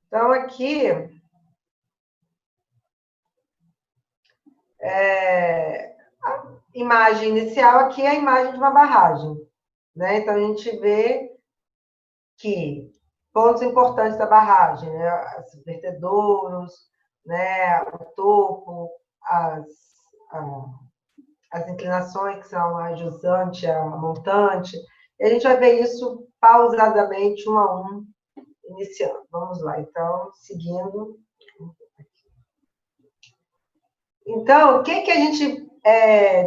Então, aqui, a imagem inicial aqui é a imagem de uma barragem, né? Então, a gente vê que pontos importantes da barragem, né? Os vertedouros, né? O topo, as inclinações, que são a jusante, a montante. E a gente vai ver isso pausadamente, um a um, iniciando. Vamos lá, então, seguindo. Então, o que a gente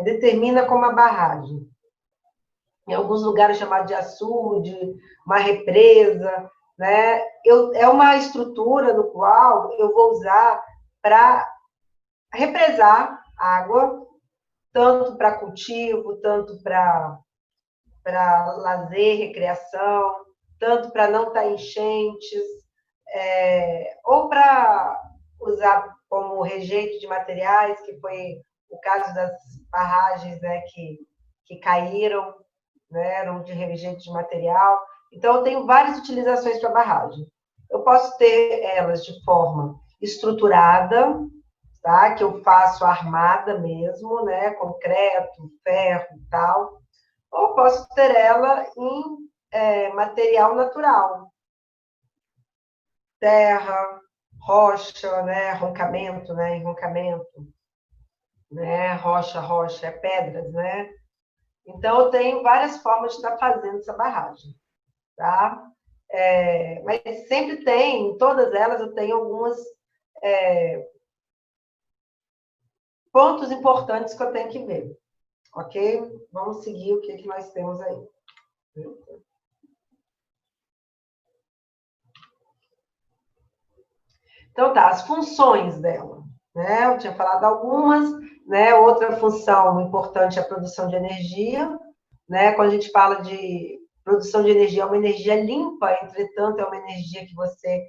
determina como a barragem? Em alguns lugares chamado de açude, uma represa, né? É uma estrutura no qual eu vou usar para represar água, tanto para cultivo, tanto para lazer, recreação, tanto para não estar enchentes, ou para usar como rejeito de materiais, que foi o caso das barragens, né, que caíram, né, eram de rejeito de material. Então, eu tenho várias utilizações para barragem. Eu posso ter elas de forma estruturada, tá? Que eu faço armada mesmo, né? Concreto, ferro e tal. Ou posso ter ela em material natural. Terra, rocha, né? Roncamento, né? Enroncamento, né? Rocha, pedras, né? Então, eu tenho várias formas de estar fazendo essa barragem, tá? Mas sempre tem, em todas elas, eu tenho alguns pontos importantes que eu tenho que ver, ok? Vamos seguir o que nós temos aí. Então, tá, as funções dela, né? Eu tinha falado algumas, né? Outra função importante é a produção de energia, né? Quando a gente fala de produção de energia, é uma energia limpa, entretanto, é uma energia que você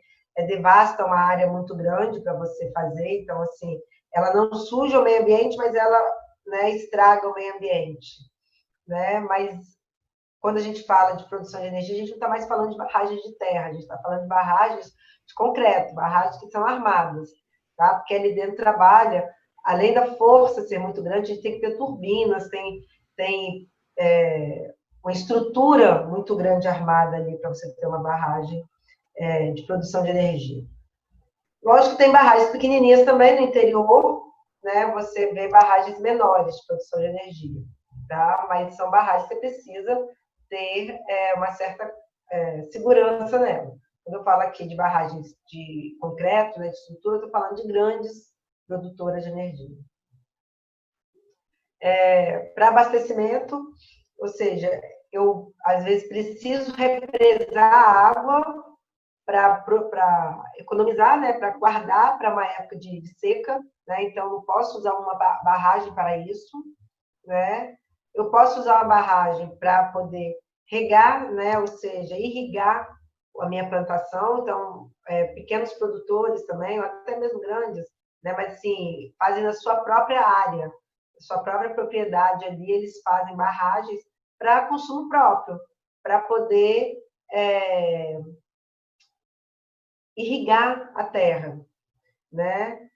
devasta uma área muito grande para você fazer, então, assim, ela não suja o meio ambiente, mas ela, né, estraga o meio ambiente, né? Mas quando a gente fala de produção de energia, a gente não está mais falando de barragens de terra, a gente está falando de barragens de concreto, barragens que são armadas, tá? Porque ali dentro trabalha, além da força ser muito grande, a gente tem que ter turbinas, tem uma estrutura muito grande armada ali para você ter uma barragem de produção de energia. Lógico que tem barragens pequenininhas também no interior, né? Você vê barragens menores de produção de energia, tá? Mas são barragens que você precisa ter uma certa segurança nela. Quando eu falo aqui de barragens de concreto, né, de estrutura, eu estou falando de grandes produtoras de energia. Para abastecimento, ou seja, eu às vezes preciso represar a água para economizar, né, para guardar para uma época de seca, né? Então eu posso usar uma barragem para isso, né? Eu posso usar uma barragem para poder regar, né, ou seja, irrigar a minha plantação. Então, pequenos produtores também, ou até mesmo grandes, né, mas assim, fazem na sua própria área, sua própria propriedade ali, eles fazem barragens para consumo próprio, para poder irrigar a terra, né?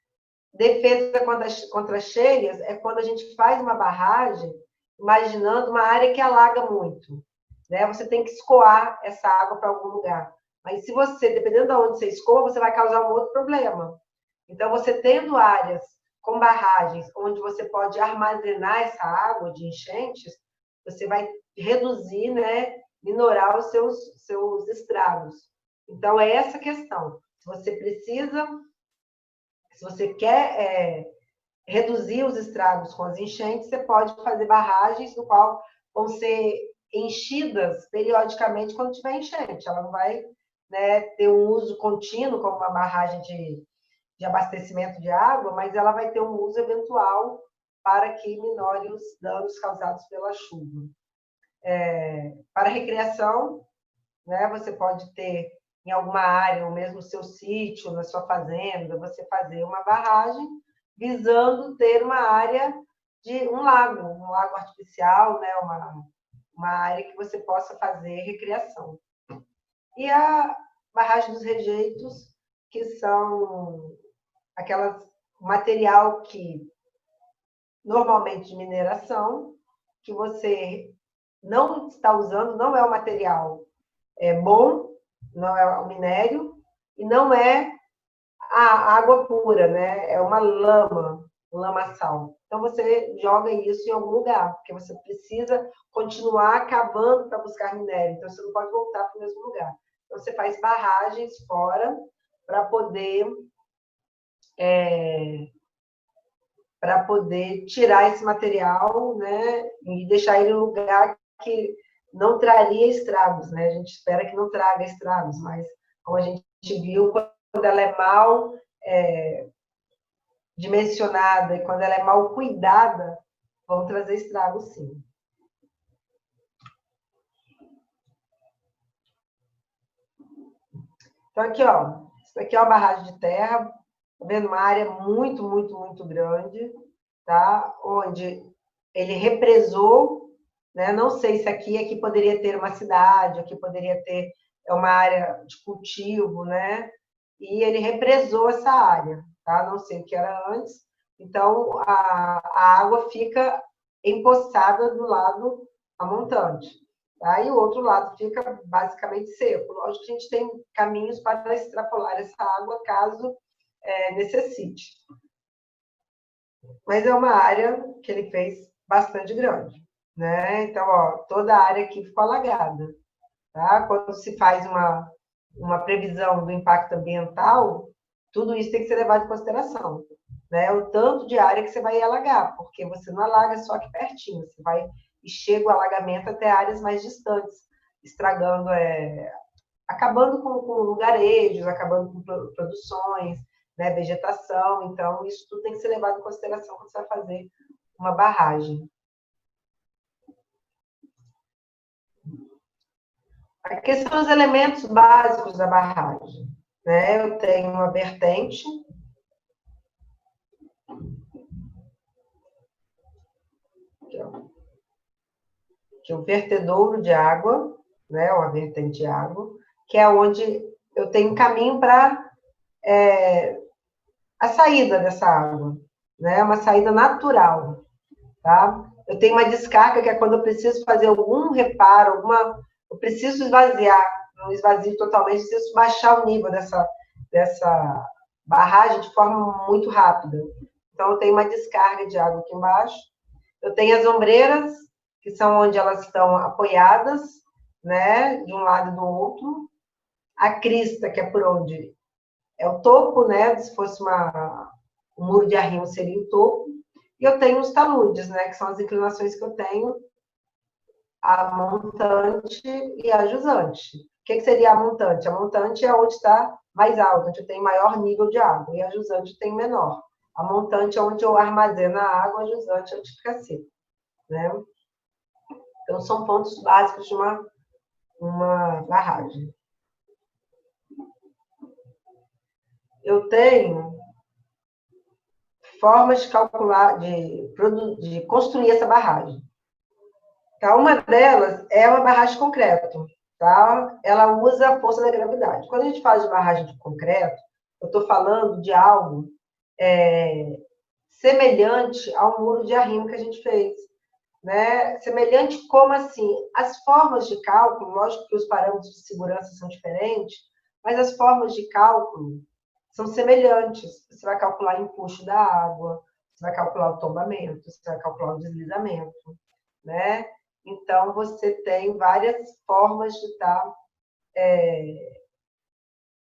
Defesa contra cheias é quando a gente faz uma barragem imaginando uma área que alaga muito, né? Você tem que escoar essa água para algum lugar. Mas se você, dependendo de onde você escoa, você vai causar um outro problema. Então, você tendo áreas com barragens onde você pode armazenar essa água de enchentes, você vai reduzir, né, minorar os seus estragos. Então, é essa a questão. Se você precisa, se você quer reduzir os estragos com as enchentes, você pode fazer barragens no qual vão ser enchidas periodicamente quando tiver enchente. Ela não vai, né, ter um uso contínuo como uma barragem de abastecimento de água, mas ela vai ter um uso eventual para que minore os danos causados pela chuva. Para recreação, né, você pode ter em alguma área, ou mesmo no seu sítio, na sua fazenda, você fazer uma barragem visando ter uma área de um lago artificial, né, uma área que você possa fazer recreação. E a barragem dos rejeitos, que são aquelas material que normalmente de mineração, que você não está usando, não é o material bom, não é o minério, e não é a água pura, né? É uma lama, lamaçal. Então você joga isso em algum lugar, porque você precisa continuar cavando para buscar minério. Então você não pode voltar para o mesmo lugar. Então você faz barragens fora para poder tirar esse material, né, e deixar ele em um lugar que não traria estragos, né? A gente espera que não traga estragos, mas como a gente viu, quando ela é mal dimensionada e quando ela é mal cuidada, vão trazer estragos, sim. Então, aqui, ó, isso aqui é uma barragem de terra, tá vendo? Uma área muito, muito, muito grande, tá? Onde ele represou, né? Não sei se aqui poderia ter uma cidade, aqui poderia ter uma área de cultivo, né? E ele represou essa área, tá? Não sei o que era antes. Então, a água fica empoçada do lado a montante. Tá? E o outro lado fica basicamente seco. Lógico que a gente tem caminhos para extrapolar essa água caso necessite. Mas é uma área que ele fez bastante grande. Né? Então, ó, toda a área aqui ficou alagada. Tá? Quando se faz uma previsão do impacto ambiental, tudo isso tem que ser levado em consideração. Né? O tanto de área que você vai alagar, porque você não alaga só aqui pertinho, você vai e chega o alagamento até áreas mais distantes, estragando, acabando com lugarejos, acabando com produções, né, vegetação. Então, isso tudo tem que ser levado em consideração quando você vai fazer uma barragem. Aqui são os elementos básicos da barragem. Né? Eu tenho uma vertente, que é o vertedouro de água, né? Uma vertente de água, que é onde eu tenho um caminho para a saída dessa água, né? Uma saída natural, tá? Eu tenho uma descarga, que é quando eu preciso fazer algum reparo, eu preciso esvaziar, não esvazio totalmente, preciso baixar o nível dessa barragem de forma muito rápida. Então, eu tenho uma descarga de água aqui embaixo. Eu tenho as ombreiras, que são onde elas estão apoiadas, né, de um lado e do outro. A crista, que é por onde é o topo, né, se fosse um muro de arrimo, seria o topo. E eu tenho os taludes, né, que são as inclinações que eu tenho, a montante e a jusante. O que seria a montante? A montante é onde está mais alto, onde tem maior nível de água, e a jusante tem menor. A montante é onde eu armazeno a água, a jusante é onde fica seco, né? Então, são pontos básicos de uma barragem. Eu tenho formas de calcular, de construir essa barragem. Tá? Uma delas é uma barragem de concreto. Tá? Ela usa a força da gravidade. Quando a gente fala de barragem de concreto, eu estou falando de algo semelhante ao muro de arrimo que a gente fez. Né? Semelhante como assim? As formas de cálculo, lógico que os parâmetros de segurança são diferentes, mas as formas de cálculo são semelhantes. Você vai calcular o empuxo da água, você vai calcular o tombamento, você vai calcular o deslizamento, né? Então, você tem várias formas de estar,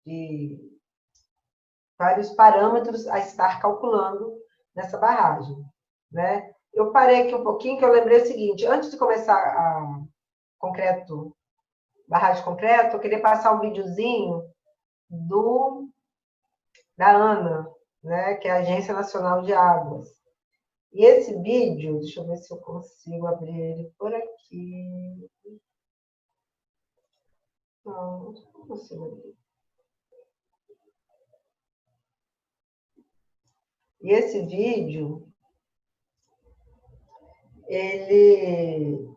de vários parâmetros a estar calculando nessa barragem, né? Eu parei aqui um pouquinho, que eu lembrei o seguinte, antes de começar barragem de concreto, eu queria passar um videozinho da ANA, né, que é a Agência Nacional de Águas. E esse vídeo, deixa eu ver se eu consigo abrir ele por aqui. Não consigo abrir. E esse vídeo, ele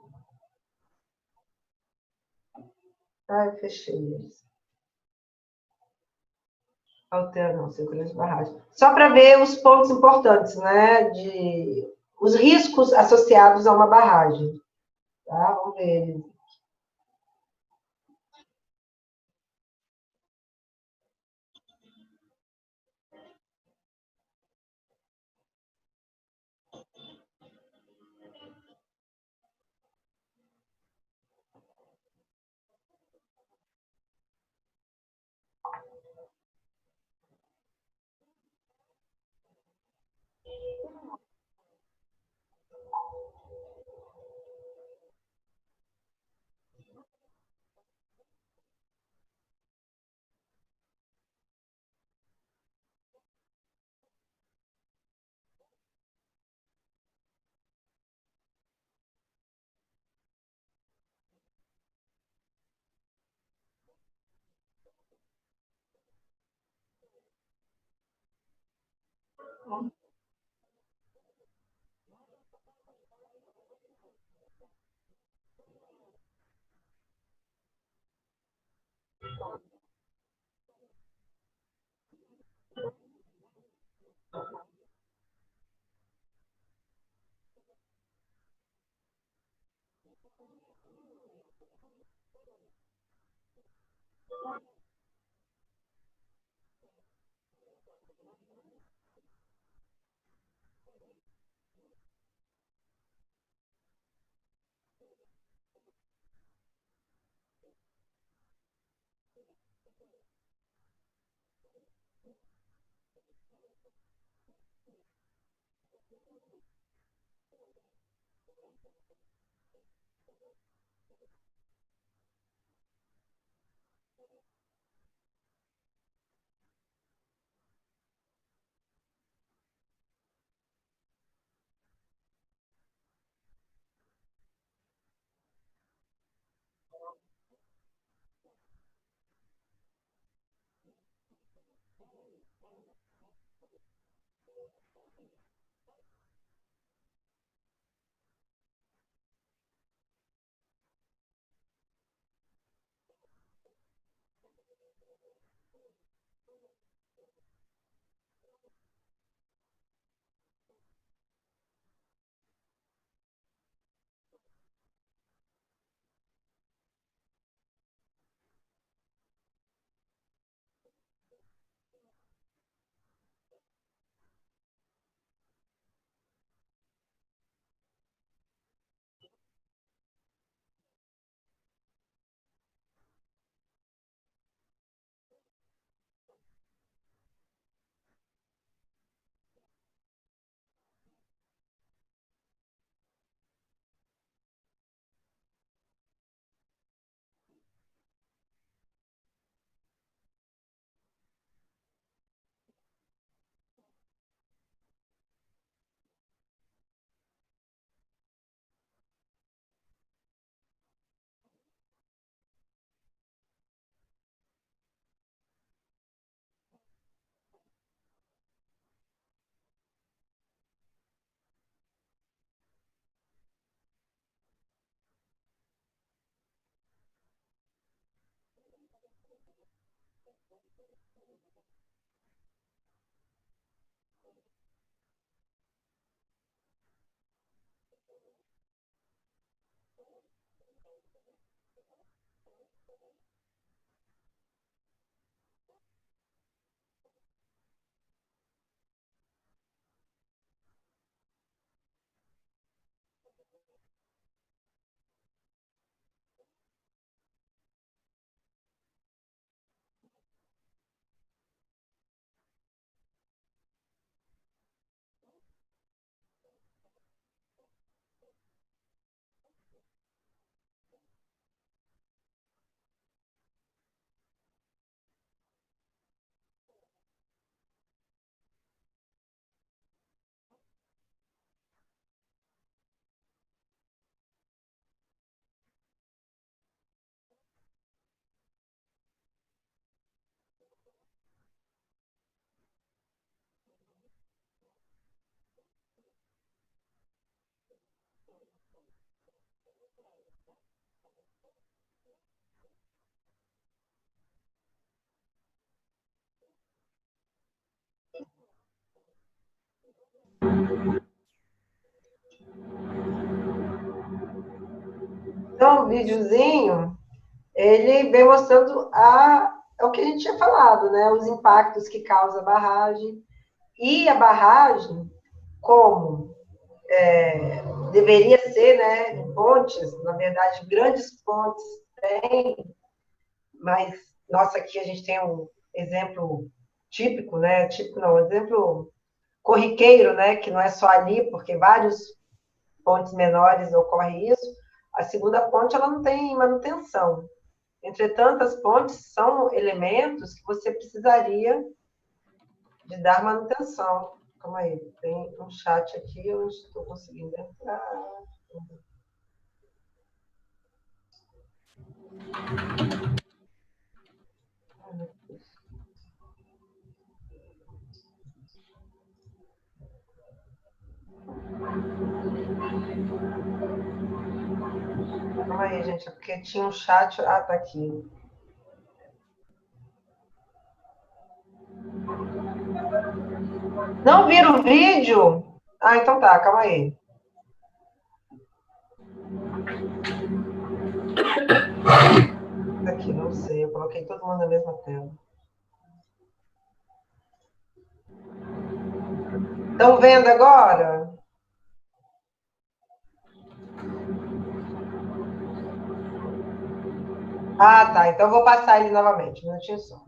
Ai, fechei eles. Altera, não, segurança de barragem. Só para ver os pontos importantes, né? Os riscos associados a uma barragem. Tá? Vamos ver. Então, o videozinho, ele vem mostrando é o que a gente tinha falado, né? Os impactos que causa a barragem. E a barragem, como deveria ser, né? Em pontes, na verdade, grandes pontes tem, mas, nossa, aqui a gente tem um exemplo típico, né? Típico não, um exemplo corriqueiro, né? Que não é só ali, porque vários pontes menores ocorre isso. A segunda ponte, ela não tem manutenção. Entretanto, as pontes são elementos que você precisaria de dar manutenção. Calma aí, tem um chat aqui, eu não estou conseguindo entrar. Calma aí, gente, é porque tinha um chat. Ah, tá aqui. Não viram o vídeo? Ah, então tá, calma aí. Aqui, não sei, eu coloquei todo mundo na mesma tela. Estão vendo agora? Ah, tá. Então eu vou passar ele novamente. Um minutinho só.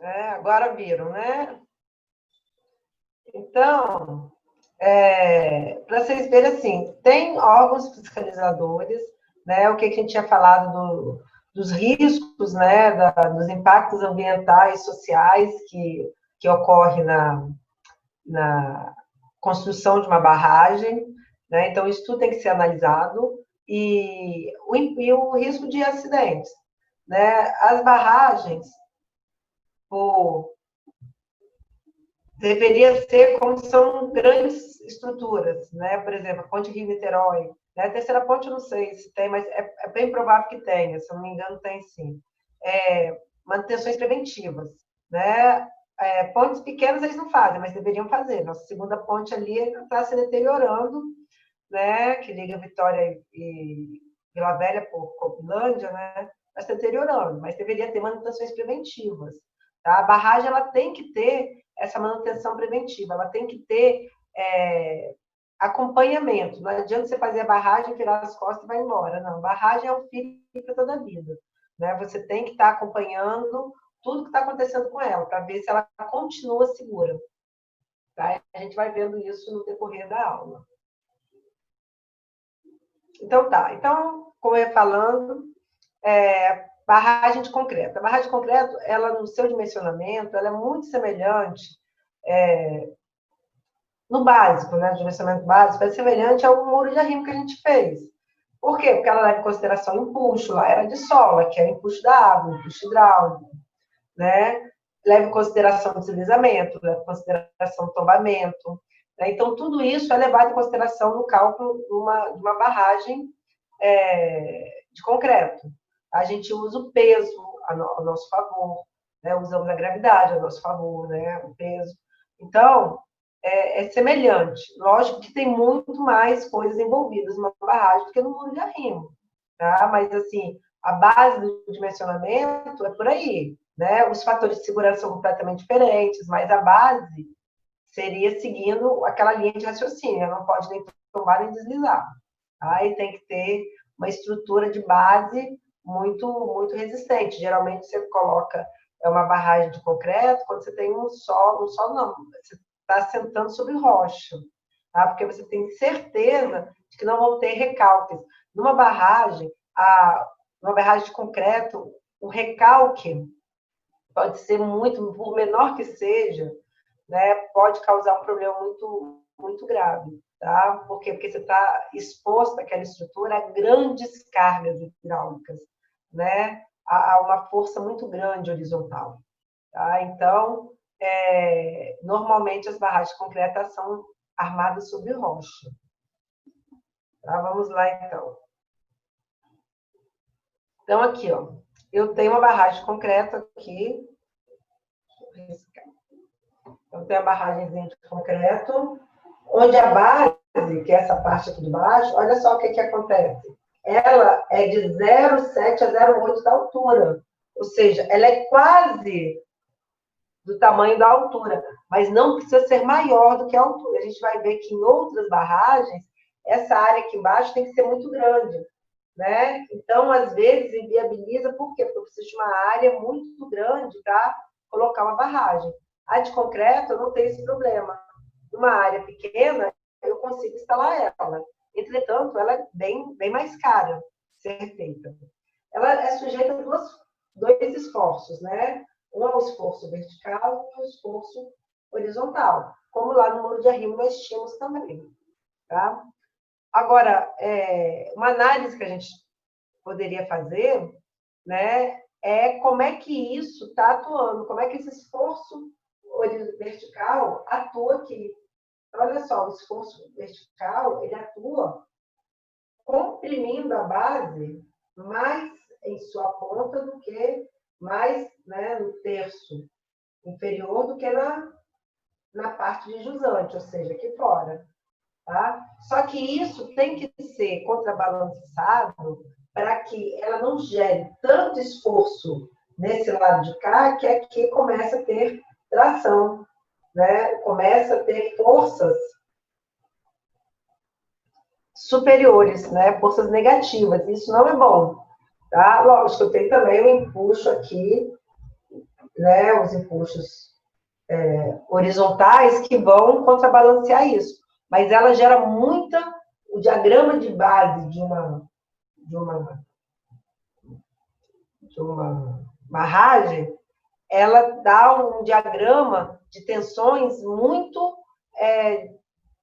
Agora viram, né? Então, para vocês verem assim, tem órgãos fiscalizadores, né? O que a gente tinha falado dos riscos, né? Dos impactos ambientais, sociais que ocorrem na construção de uma barragem, né? Então, isso tudo tem que ser analisado e o risco de acidentes, né? As barragens, por deveria ser como são grandes estruturas, né? Por exemplo, a Ponte Rio-Niterói, né? A terceira ponte eu não sei se tem, mas é bem provável que tenha, se eu não me engano tem sim. Manutenções preventivas, né? Pontes pequenas eles não fazem, mas deveriam fazer. Nossa segunda ponte ali está se deteriorando, né? Que liga Vitória e Vila Velha por Copilândia, né? Está se deteriorando, mas deveria ter manutenções preventivas. Tá? A barragem ela tem que ter essa manutenção preventiva, ela tem que ter acompanhamento. Não adianta você fazer a barragem, virar as costas e vai embora. Não, a barragem é um filho para toda a vida. Né? Você tem que estar acompanhando tudo que está acontecendo com ela, para ver se ela continua segura. Tá? A gente vai vendo isso no decorrer da aula. Então, tá. Então, como eu ia falando, barragem de concreto. A barragem de concreto, ela, no seu dimensionamento, ela é muito semelhante, no básico, né, dimensionamento básico, é semelhante ao muro de arrimo que a gente fez. Por quê? Porque ela leva em consideração empuxo, lá era de sola, que é empuxo da água, empuxo hidráulico, né? Leva em consideração deslizamento, leva em consideração tombamento. Né? Então, tudo isso é levado em consideração no cálculo de uma barragem de concreto. A gente usa o peso ao nosso favor, né? Usamos a gravidade ao nosso favor, né? O peso. Então, é semelhante. Lógico que tem muito mais coisas envolvidas numa barragem do que no muro de arrimo, tá? Mas, assim, a base do dimensionamento é por aí, né? Os fatores de segurança são completamente diferentes, mas a base seria seguindo aquela linha de raciocínio. Não pode nem tombar nem deslizar. Tá? E tem que ter uma estrutura de base muito resistente. Geralmente você coloca uma barragem de concreto quando você tem um solo não, você está sentando sobre rocha, tá? Porque você tem certeza de que não vão ter recalques. Numa barragem de concreto, o recalque pode ser muito, por menor que seja, né, pode causar um problema muito grave, tá? Por quê? Porque você está exposto àquela estrutura a grandes cargas hidráulicas, né? A uma força muito grande horizontal, tá? Então, normalmente as barragens concretas são armadas sobre rocha. Tá? Vamos lá, então. Então, aqui, ó, eu tenho uma barragem concreta aqui. Então, tem a barragemzinha de concreto, onde a base, que é essa parte aqui de baixo, olha só o que acontece. Ela é de 0,7 a 0,8 da altura. Ou seja, ela é quase do tamanho da altura, mas não precisa ser maior do que a altura. A gente vai ver que em outras barragens, essa área aqui embaixo tem que ser muito grande. Né? Então, às vezes, inviabiliza, por quê? Porque eu preciso de uma área muito grande para colocar uma barragem. A de concreto, eu não tenho esse problema. Numa área pequena, eu consigo instalar ela. Entretanto, ela é bem mais cara ser feita. Ela é sujeita a dois esforços, né? Um é o esforço vertical e o esforço horizontal. Como lá no muro de arrimo nós tínhamos também. Tá? Agora, uma análise que a gente poderia fazer, né, é como é que isso está atuando, como é que esse esforço vertical atua aqui. Olha só, o esforço vertical, ele atua comprimindo a base mais em sua ponta do que mais, né, no terço inferior do que na parte de jusante, ou seja, aqui fora. Tá? Só que isso tem que ser contrabalançado para que ela não gere tanto esforço nesse lado de cá, que aqui começa a ter tração, né? Começa a ter forças superiores, né? Forças negativas. Isso não é bom. Tá? Lógico, eu tenho também um empuxo aqui né, os impulsos horizontais que vão contrabalancear isso. Mas ela gera muita... O diagrama de base de uma, de uma barragem, ela dá um diagrama de tensões muito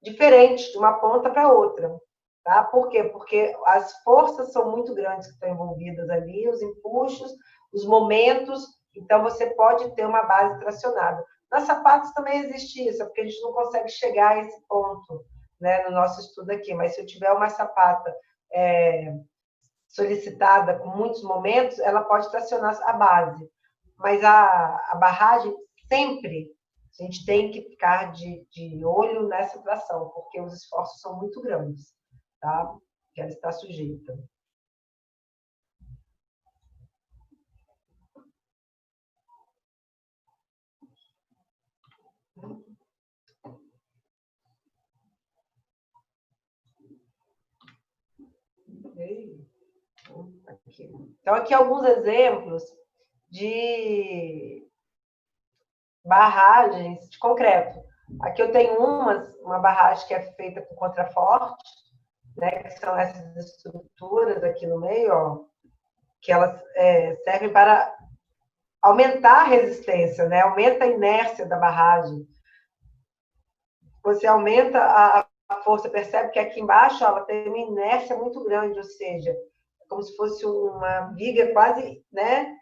diferente de uma ponta para outra. Tá? Por quê? Porque as forças são muito grandes que estão envolvidas ali, os impulsos, os momentos, então você pode ter uma base tracionada. Nas sapatos também existe isso, porque a gente não consegue chegar a esse ponto, né, no nosso estudo aqui, mas se eu tiver uma sapata solicitada com muitos momentos, ela pode tracionar a base. Mas a barragem, sempre, a gente tem que ficar de olho nessa tração, porque os esforços são muito grandes, tá? Que ela está sujeita. Aqui. Então, aqui alguns exemplos de barragens de concreto. Aqui eu tenho uma barragem que é feita com contraforte, né, que são essas estruturas aqui no meio, ó, que elas servem para aumentar a resistência, né, aumenta a inércia da barragem. Você aumenta a força, percebe que aqui embaixo ó, ela tem uma inércia muito grande, ou seja, como se fosse uma viga quase, né,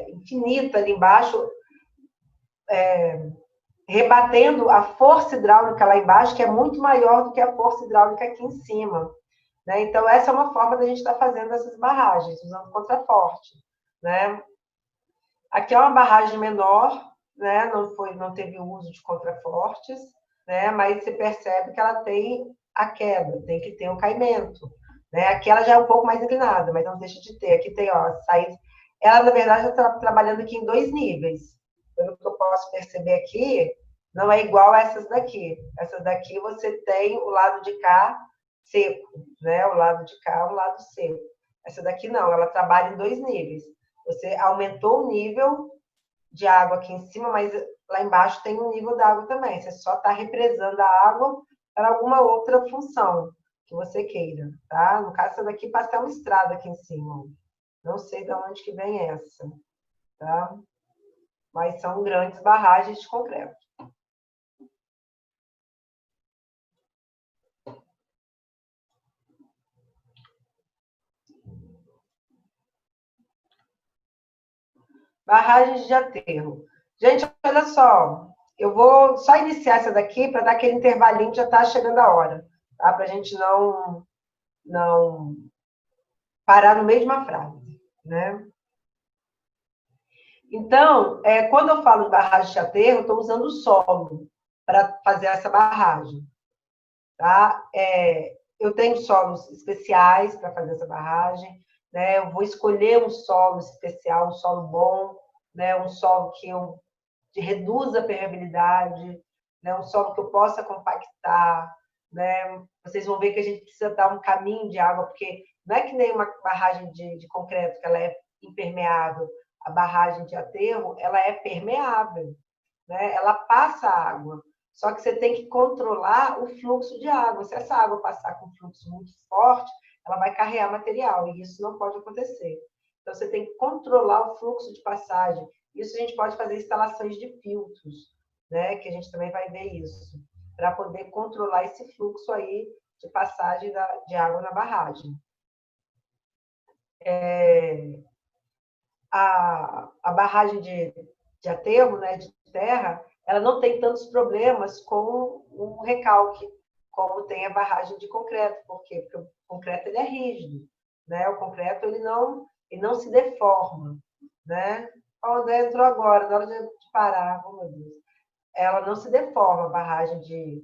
infinita ali embaixo, rebatendo a força hidráulica lá embaixo, que é muito maior do que a força hidráulica aqui em cima. Né? Então, essa é uma forma da gente estar fazendo essas barragens, usando contraforte. Né? Aqui é uma barragem menor, né? Não teve uso de contrafortes, né? Mas você percebe que ela tem a queda, tem que ter o caimento. Né? Aqui ela já é um pouco mais inclinada, mas não deixa de ter. Aqui tem, ó, saída. Ela, na verdade, está trabalhando aqui em 2 níveis. Pelo que eu posso perceber aqui, não é igual a essas daqui. Essas daqui você tem o lado de cá seco, né? O lado de cá, o lado seco. Essa daqui não, ela trabalha em 2 níveis. Você aumentou o nível de água aqui em cima, mas lá embaixo tem um nível da água também. Você só está represando a água para alguma outra função que você queira, tá? No caso, essa daqui passa uma estrada aqui em cima. Não sei de onde que vem essa, tá? Mas são grandes barragens de concreto. Barragens de aterro. Gente, olha só, eu vou só iniciar essa daqui para dar aquele intervalinho que já está chegando a hora, tá? Para a gente não parar no meio de uma frase, né? Então, quando eu falo de barragem de aterro, eu estou usando o solo para fazer essa barragem. Tá? Eu tenho solos especiais para fazer essa barragem. Né? Eu vou escolher um solo especial, um solo bom, né? Um solo que reduza a permeabilidade, né? Um solo que eu possa compactar. Né? Vocês vão ver que a gente precisa dar um caminho de água, porque não é que nem uma barragem de concreto, que ela é impermeável. A barragem de aterro, ela é permeável, né? Ela passa água, só que você tem que controlar o fluxo de água. Se essa água passar com um fluxo muito forte, ela vai carregar material, e isso não pode acontecer. Então, você tem que controlar o fluxo de passagem. Isso a gente pode fazer instalações de filtros, né? Que a gente também vai ver isso, para poder controlar esse fluxo aí de passagem de água na barragem. A barragem de aterro, né, de terra, ela não tem tantos problemas com o recalque, como tem a barragem de concreto. Por quê? Porque o concreto ele é rígido, né? O concreto ele não se deforma, né? O André entrou agora, na hora de parar, oh, meu Deus. Ela não se deforma, a barragem de,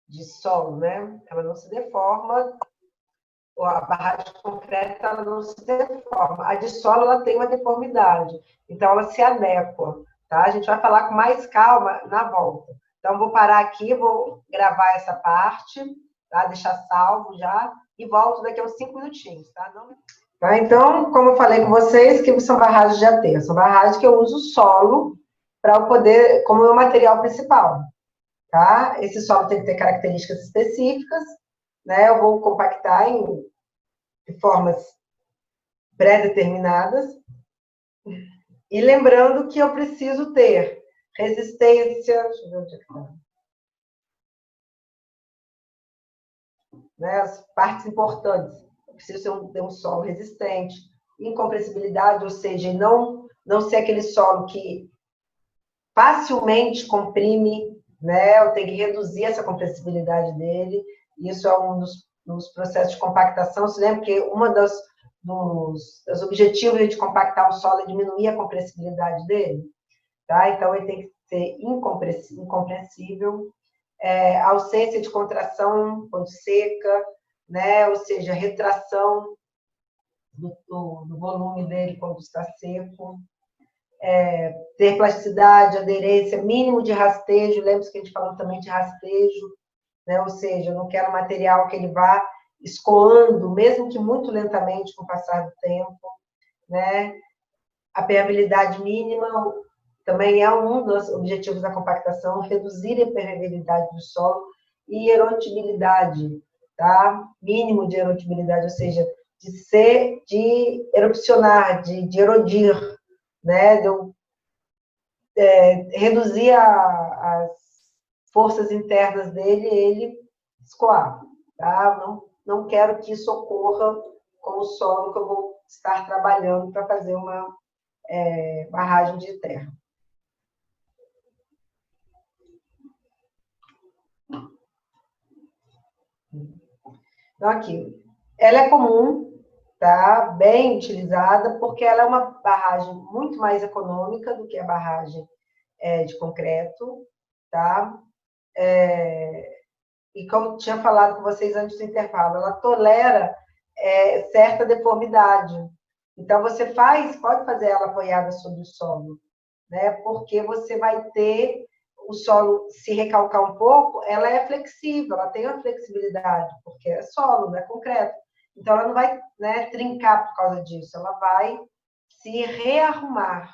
de solo, né? Ela não se deforma, a barragem de concreto ela não se deforma. A de solo ela tem uma deformidade, então ela se adequa. Tá? A gente vai falar com mais calma na volta. Então, vou parar aqui, vou gravar essa parte, tá? Deixar salvo já, e volto daqui a uns 5 minutinhos. Tá? Não... Tá? Então, como eu falei com vocês, que são barragens de aterro? São barragens que eu uso o solo para poder, como meu material principal. Tá? Esse solo tem que ter características específicas, né? Eu vou compactar em formas pré-determinadas. E lembrando que eu preciso ter resistência, deixa eu ver onde é que tá. Né? As partes importantes. Eu preciso ter um solo resistente, incompressibilidade, ou seja, não ser aquele solo que facilmente comprime, né? Eu tenho que reduzir essa compressibilidade dele. Isso é um dos processos de compactação. Se lembra que uma dos objetivos de compactar o solo é diminuir a compressibilidade dele, tá? Então ele tem que ser incompressível, ausência de contração quando seca, né? Ou seja, retração do volume dele quando está seco. Ter plasticidade, aderência, mínimo de rastejo, lembra que a gente falou também de rastejo, né? Ou seja, eu não quero material que ele vá escoando, mesmo que muito lentamente com o passar do tempo, né? A permeabilidade mínima também é um dos objetivos da compactação, reduzir a permeabilidade do solo e erodibilidade, tá? Mínimo de erodibilidade, ou seja, de erupcionar, de erodir, né? De eu reduzir as forças internas dele e ele escoar. Tá? Não quero que isso ocorra com o solo que eu vou estar trabalhando para fazer uma barragem de terra. Então, aqui, ela é comum, tá? Bem utilizada, porque ela é uma barragem muito mais econômica do que a barragem de concreto, tá? E como eu tinha falado com vocês antes do intervalo, ela tolera certa deformidade. Então, você pode fazer ela apoiada sobre o solo, né? Porque você vai ter o solo se recalcar um pouco, ela é flexível, ela tem uma flexibilidade, porque é solo, não é concreto. Então, ela não vai, né, trincar por causa disso, ela vai se rearrumar.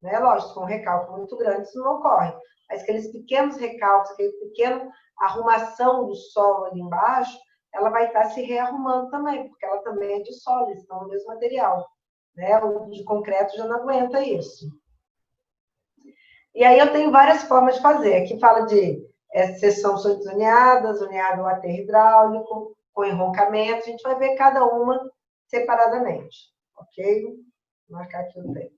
Né? Lógico, com um recalque muito grande, isso não ocorre. Mas aqueles pequenos recalques, aquele pequeno arrumação do solo ali embaixo, ela vai estar se rearrumando também, porque ela também é de solo, eles estão no mesmo material. Né? O de concreto já não aguenta isso. E aí eu tenho várias formas de fazer. Aqui fala de seção zoneada, zoneado aterro hidráulico, com enroncamento. A gente vai ver cada uma separadamente. Ok? Vou marcar aqui o tempo.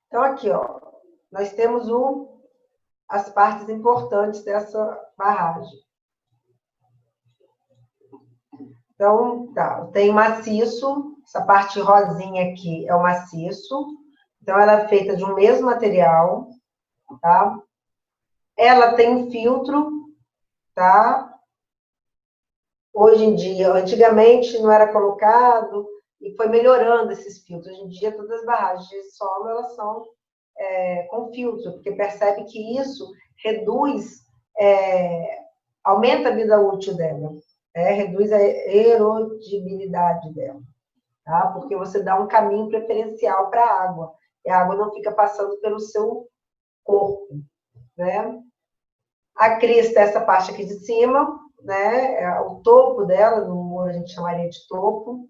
Então, aqui, ó, nós temos as partes importantes dessa barragem. Então, tá, tem maciço, essa parte rosinha aqui é o maciço. Então, ela é feita de um mesmo material, tá? Ela tem um filtro, tá? Hoje em dia, antigamente não era colocado e foi melhorando esses filtros. Hoje em dia, todas as barragens de solo, elas são com filtro, porque percebe que isso reduz, aumenta a vida útil dela, reduz a erodibilidade dela, tá? Porque você dá um caminho preferencial para a água, e a água não fica passando pelo seu corpo, né? A crista é essa parte aqui de cima, né? O topo dela, no muro a gente chamaria de topo.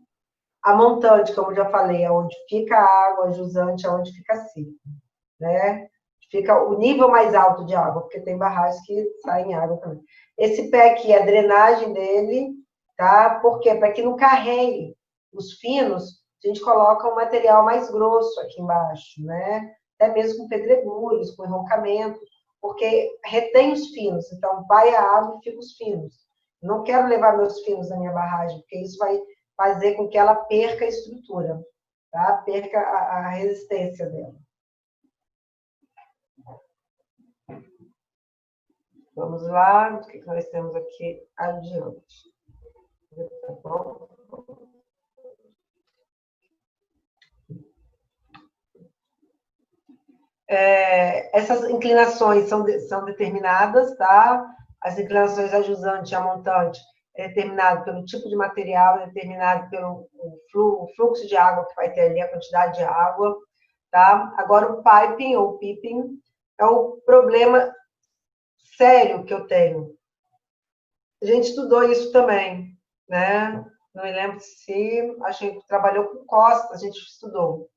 A montante, como eu já falei, é onde fica a água, a jusante é onde fica seco, né? Fica o nível mais alto de água, porque tem barragens que saem água também. Esse pé aqui é a drenagem dele, tá? Por quê? Para que não carregue os finos, a gente coloca um material mais grosso aqui embaixo, né? Até mesmo com pedregulhos, com enroncamento, porque retém os finos. Então, vai a água e fica os finos. Não quero levar meus finos na minha barragem, porque isso vai fazer com que ela perca a estrutura, tá? Perca a resistência dela. Vamos lá, o que nós temos aqui adiante. Tá bom? Essas inclinações são determinadas, tá? As inclinações a jusante e a montante, é determinado pelo tipo de material, é determinado pelo o fluxo de água que vai ter ali, a quantidade de água, tá? Agora, o piping ou piping é o problema sério que eu tenho. A gente estudou isso também, né? Não me lembro se a gente trabalhou com Costa, a gente estudou,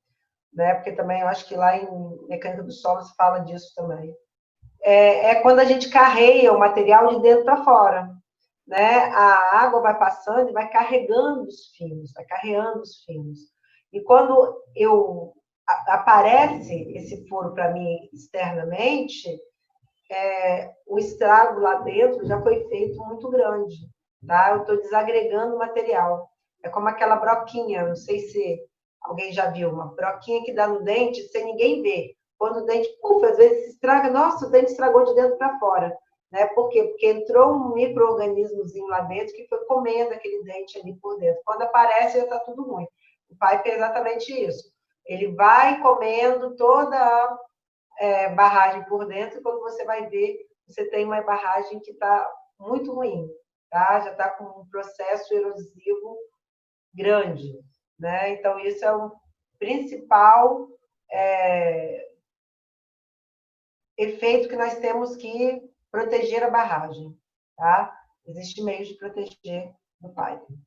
né? Porque também eu acho que lá em mecânica do solo se fala disso também. É quando a gente carreia o material de dentro para fora, né? A água vai passando e vai carregando os fios, vai carreando os fios. E quando aparece esse furo para mim externamente, o estrago lá dentro já foi feito muito grande, tá? Eu estou desagregando o material. É como aquela broquinha, não sei se alguém já viu, uma broquinha que dá no dente sem ninguém ver. Quando o dente, às vezes se estraga, nossa, o dente estragou de dentro para fora. Né? Por quê? Porque entrou um micro-organismozinho lá dentro que foi comendo aquele dente ali por dentro. Quando aparece, já está tudo ruim. O pipe é exatamente isso. Ele vai comendo toda a barragem por dentro, e quando você vai ver, você tem uma barragem que está muito ruim, tá? Já está com um processo erosivo grande, né? Então, isso é o principal efeito que nós temos que proteger a barragem, tá? Existem meios de proteger o pipe.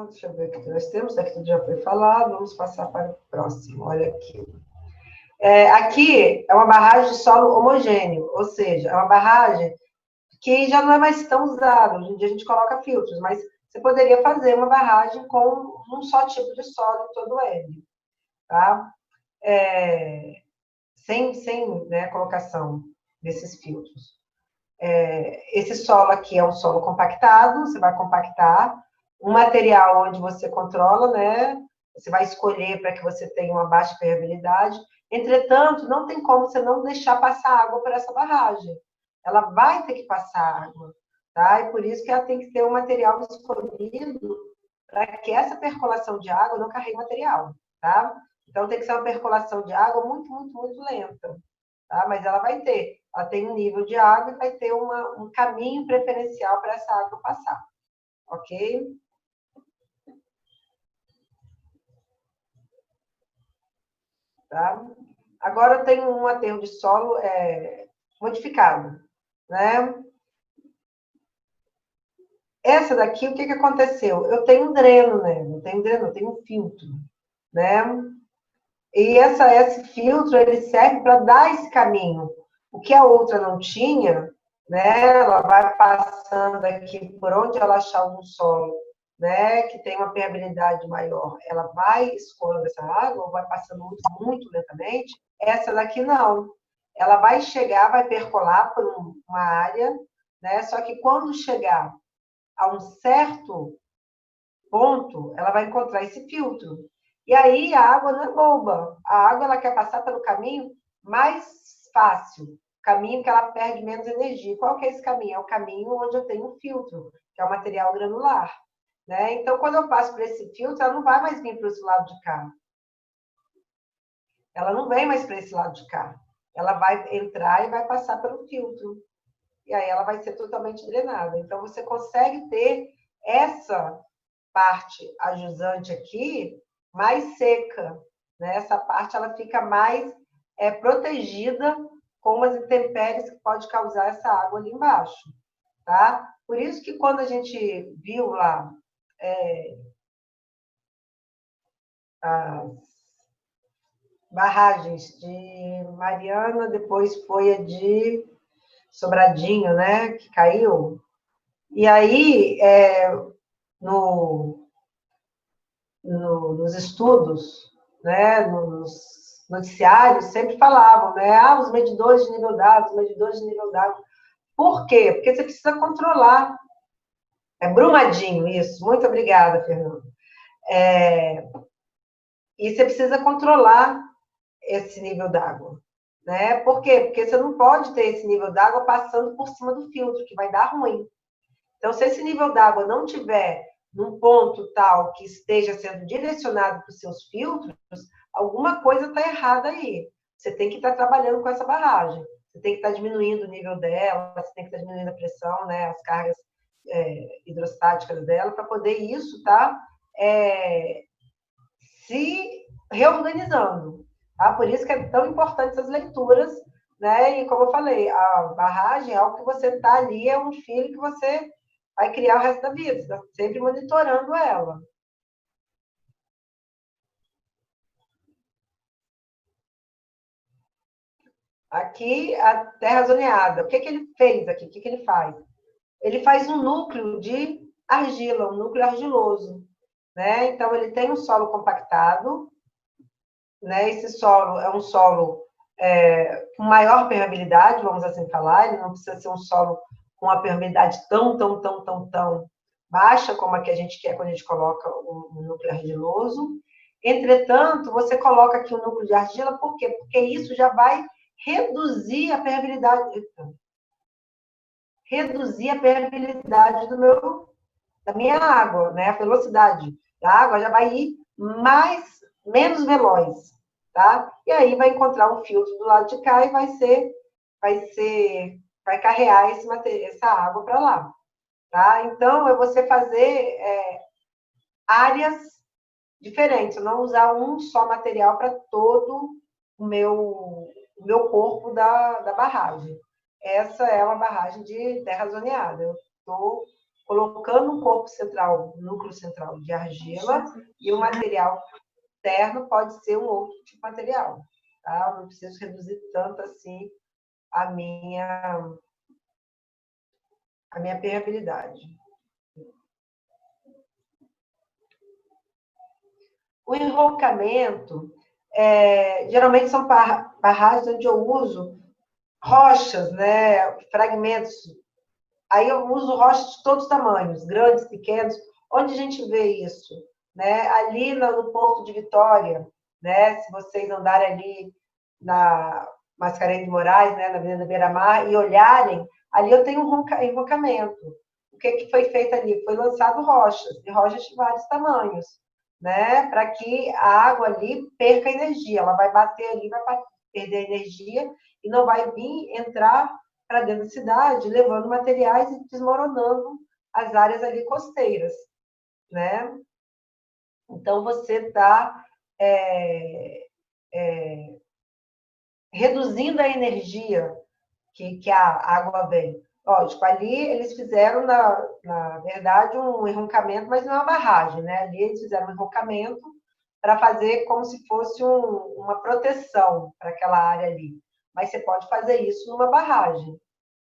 Deixa eu ver o que nós temos. Aqui tudo já foi falado. Vamos passar para o próximo. Olha aqui. Aqui é uma barragem de solo homogêneo, ou seja, é uma barragem que já não é mais tão usada. Hoje em dia a gente coloca filtros, mas você poderia fazer uma barragem com um só tipo de solo todo ele, tá? Sem né, colocação desses filtros. Esse solo aqui é um solo compactado, você vai compactar um material onde você controla, né? Você vai escolher para que você tenha uma baixa permeabilidade. Entretanto, não tem como você não deixar passar água por essa barragem. Ela vai ter que passar água, tá? E por isso que ela tem que ter um material escolhido para que essa percolação de água não carregue material, tá? Então tem que ser uma percolação de água muito, muito, muito lenta, tá? Mas ela vai ter. Ela tem um nível de água e vai ter um caminho preferencial para essa água passar, ok? Tá? Agora eu tenho um aterro de solo modificado, né? Essa daqui, o que aconteceu? Eu tenho um dreno, né? Não tenho dreno, eu tenho um filtro, né? E esse filtro, ele serve para dar esse caminho. O que a outra não tinha, né? Ela vai passando aqui por onde ela achar um solo, né? Que tem uma permeabilidade maior. Ela vai escoando essa água, ou vai passando muito, muito lentamente. Essa daqui não. Ela vai chegar, vai percolar por uma área, né? Só que quando chegar a um certo ponto, ela vai encontrar esse filtro. E aí a água não é boba. A água ela quer passar pelo caminho mais fácil, caminho que ela perde menos energia. Qual que é esse caminho? É o caminho onde eu tenho um filtro, que é o material granular. Né? Então, quando eu passo por esse filtro, ela não vai mais vir para esse lado de cá. Ela não vem mais para esse lado de cá. Ela vai entrar e vai passar pelo filtro. E aí ela vai ser totalmente drenada. Então, você consegue ter essa parte ajusante aqui mais seca, né? Essa parte ela fica mais protegida com as intempéries que pode causar essa água ali embaixo, tá? Por isso que quando a gente viu lá as barragens de Mariana, depois foi a de Sobradinho, né? Que caiu. E aí, nos estudos, né, nos noticiários, sempre falavam, né? Os medidores de nível d'água, os medidores de nível d'água. Por quê? Porque você precisa controlar. É Brumadinho, isso. Muito obrigada, Fernando. E você precisa controlar esse nível d'água. Né? Por quê? Porque você não pode ter esse nível d'água passando por cima do filtro, que vai dar ruim. Então, se esse nível d'água não tiver num ponto tal que esteja sendo direcionado para os seus filtros, alguma coisa está errada aí. você tem que estar trabalhando com essa barragem. Você tem que estar diminuindo o nível dela, você tem que estar diminuindo a pressão, né, as cargas hidrostáticas dela, para poder isso estar se reorganizando. Tá? Por isso que é tão importante essas leituras, né? E como eu falei, a barragem é algo que você está ali, é um filho que você vai criar o resto da vida, você está sempre monitorando ela. Aqui, a terra zoneada. O que, que ele fez aqui? O que, que ele faz? Ele faz um núcleo de argila, um núcleo argiloso. Né? Então, ele tem um solo compactado, né? Esse solo é um solo com maior permeabilidade, vamos assim falar, ele não precisa ser um solo com uma permeabilidade tão baixa como a que a gente quer quando a gente coloca um núcleo argiloso. Entretanto, você coloca aqui o núcleo de argila, por quê? Porque isso já vai reduzir a permeabilidade, da minha água, né? A velocidade da água já vai ir menos veloz, tá? E aí vai encontrar um filtro do lado de cá e vai carregar essa água para lá, tá? Então, é você fazer áreas diferentes, não usar um só material para todo o meu corpo da barragem. Essa é uma barragem de terra zoneada. Eu estou colocando um corpo central, um núcleo central de argila, e o material externo pode ser um outro tipo de material. Tá? Eu não preciso reduzir tanto assim a minha permeabilidade. O enrocamento, geralmente são barragens onde eu uso rochas, né, fragmentos. Aí eu uso rochas de todos os tamanhos, grandes, pequenos. Onde a gente vê isso? Né? Ali no Porto de Vitória, né? Se vocês andarem ali na Mascarenhas de Moraes, né? Na Avenida Beira-Mar, e olharem, ali eu tenho um enrocamento. O que foi feito ali? Foi lançado rochas, e rochas de vários tamanhos, né? Para que a água ali perca energia. Ela vai bater ali, vai perder energia e não vai vir entrar para dentro da cidade, levando materiais e desmoronando as áreas ali costeiras, né? Então, você está reduzindo a energia que a água vem. Lógico, ali eles fizeram, na verdade, um enroncamento, mas não é uma barragem, né? Ali eles fizeram um enroncamento para fazer como se fosse uma proteção para aquela área ali. Mas você pode fazer isso numa barragem,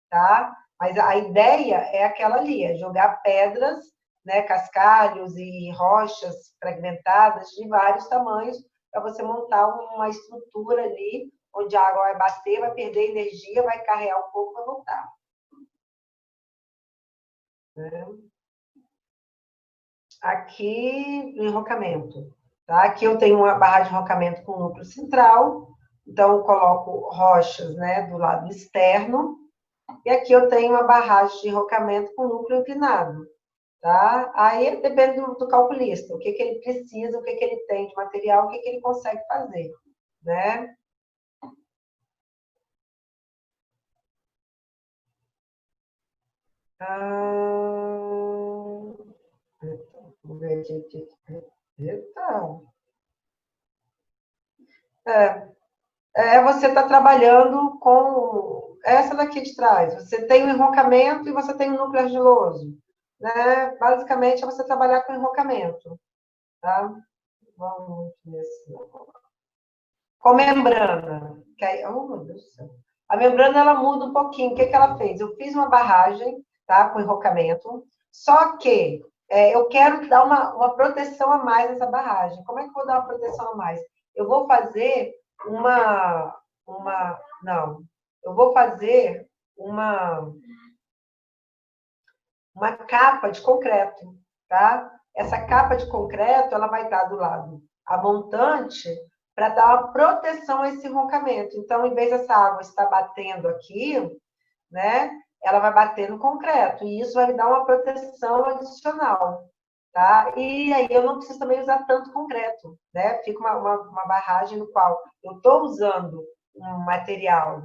tá? Mas a ideia é aquela ali, é jogar pedras, né, cascalhos e rochas fragmentadas de vários tamanhos para você montar uma estrutura ali onde a água vai bater, vai perder energia, vai carregar um pouco para voltar. Né? Aqui no enrocamento, tá? Aqui eu tenho uma barra de enrocamento com núcleo central, então eu coloco rochas, né, do lado externo. E aqui eu tenho uma barragem de enrocamento com núcleo inclinado, tá? Aí depende do calculista, o que ele precisa, o que ele tem de material, o que ele consegue fazer, né? Ah, vamos ver aqui. Eita. Você está trabalhando com essa daqui de trás. Você tem o enrocamento e você tem o núcleo argiloso. Né? Basicamente, é você trabalhar com enrocamento. Tá? Vamos nesse. Com membrana. Que aí, oh, meu Deus do céu. A membrana, ela muda um pouquinho. O que ela fez? Eu fiz uma barragem, tá? Com enrocamento. Só que eu quero dar uma proteção a mais nessa barragem. Como é que eu vou dar uma proteção a mais? Eu vou fazer não. Eu vou fazer uma capa de concreto, tá? Essa capa de concreto, ela vai estar do lado a montante para dar uma proteção a esse enrocamento. Então, em vez dessa água estar batendo aqui, né, ela vai bater no concreto e isso vai me dar uma proteção adicional, tá? E aí eu não preciso também usar tanto concreto, né? Fica uma barragem no qual eu estou usando um material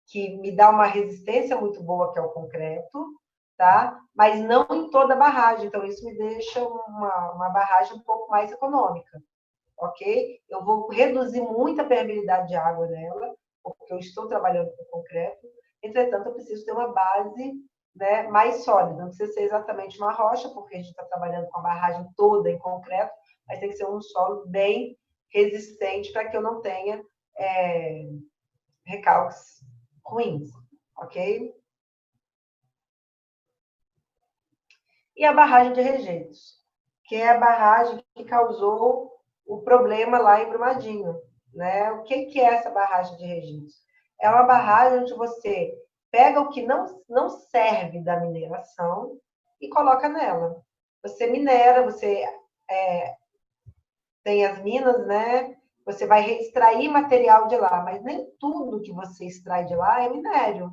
que me dá uma resistência muito boa, que é o concreto, tá? Mas não em toda a barragem. Então, isso me deixa uma barragem um pouco mais econômica, ok? Eu vou reduzir muito a permeabilidade de água nela, porque eu estou trabalhando com concreto. Entretanto, eu preciso ter uma base, né, mais sólida. Não precisa ser exatamente uma rocha, porque a gente está trabalhando com a barragem toda em concreto, mas tem que ser um solo bem resistente para que eu não tenha recalques ruins, ok? E a barragem de rejeitos, que é a barragem que causou o problema lá em Brumadinho, né? O que é essa barragem de rejeitos? É uma barragem onde você pega o que não serve da mineração e coloca nela. Você minera, você tem as minas, né? Você vai extrair material de lá, mas nem tudo que você extrai de lá é minério.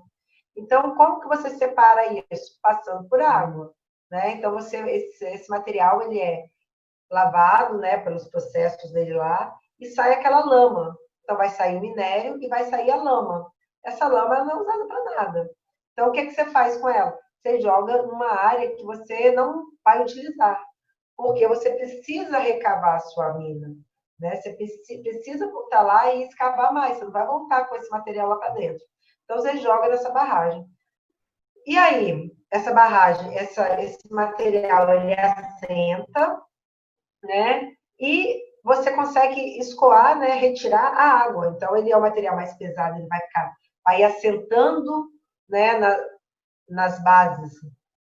Então, como que você separa isso? Passando por água, né? Então, esse material ele é lavado, né, pelos processos dele lá e sai aquela lama. Então, vai sair o minério e vai sair a lama. Essa lama não é usada para nada. Então, o que você faz com ela? Você joga numa área que você não vai utilizar, porque você precisa recavar a sua mina, né? Você precisa voltar lá e escavar mais. Você não vai voltar com esse material lá para dentro. Então, você joga nessa barragem. E aí, essa barragem, esse material, ele assenta, né? E você consegue escoar, né? Retirar a água. Então, ele é o material mais pesado, ele vai assentando, né? Nas bases,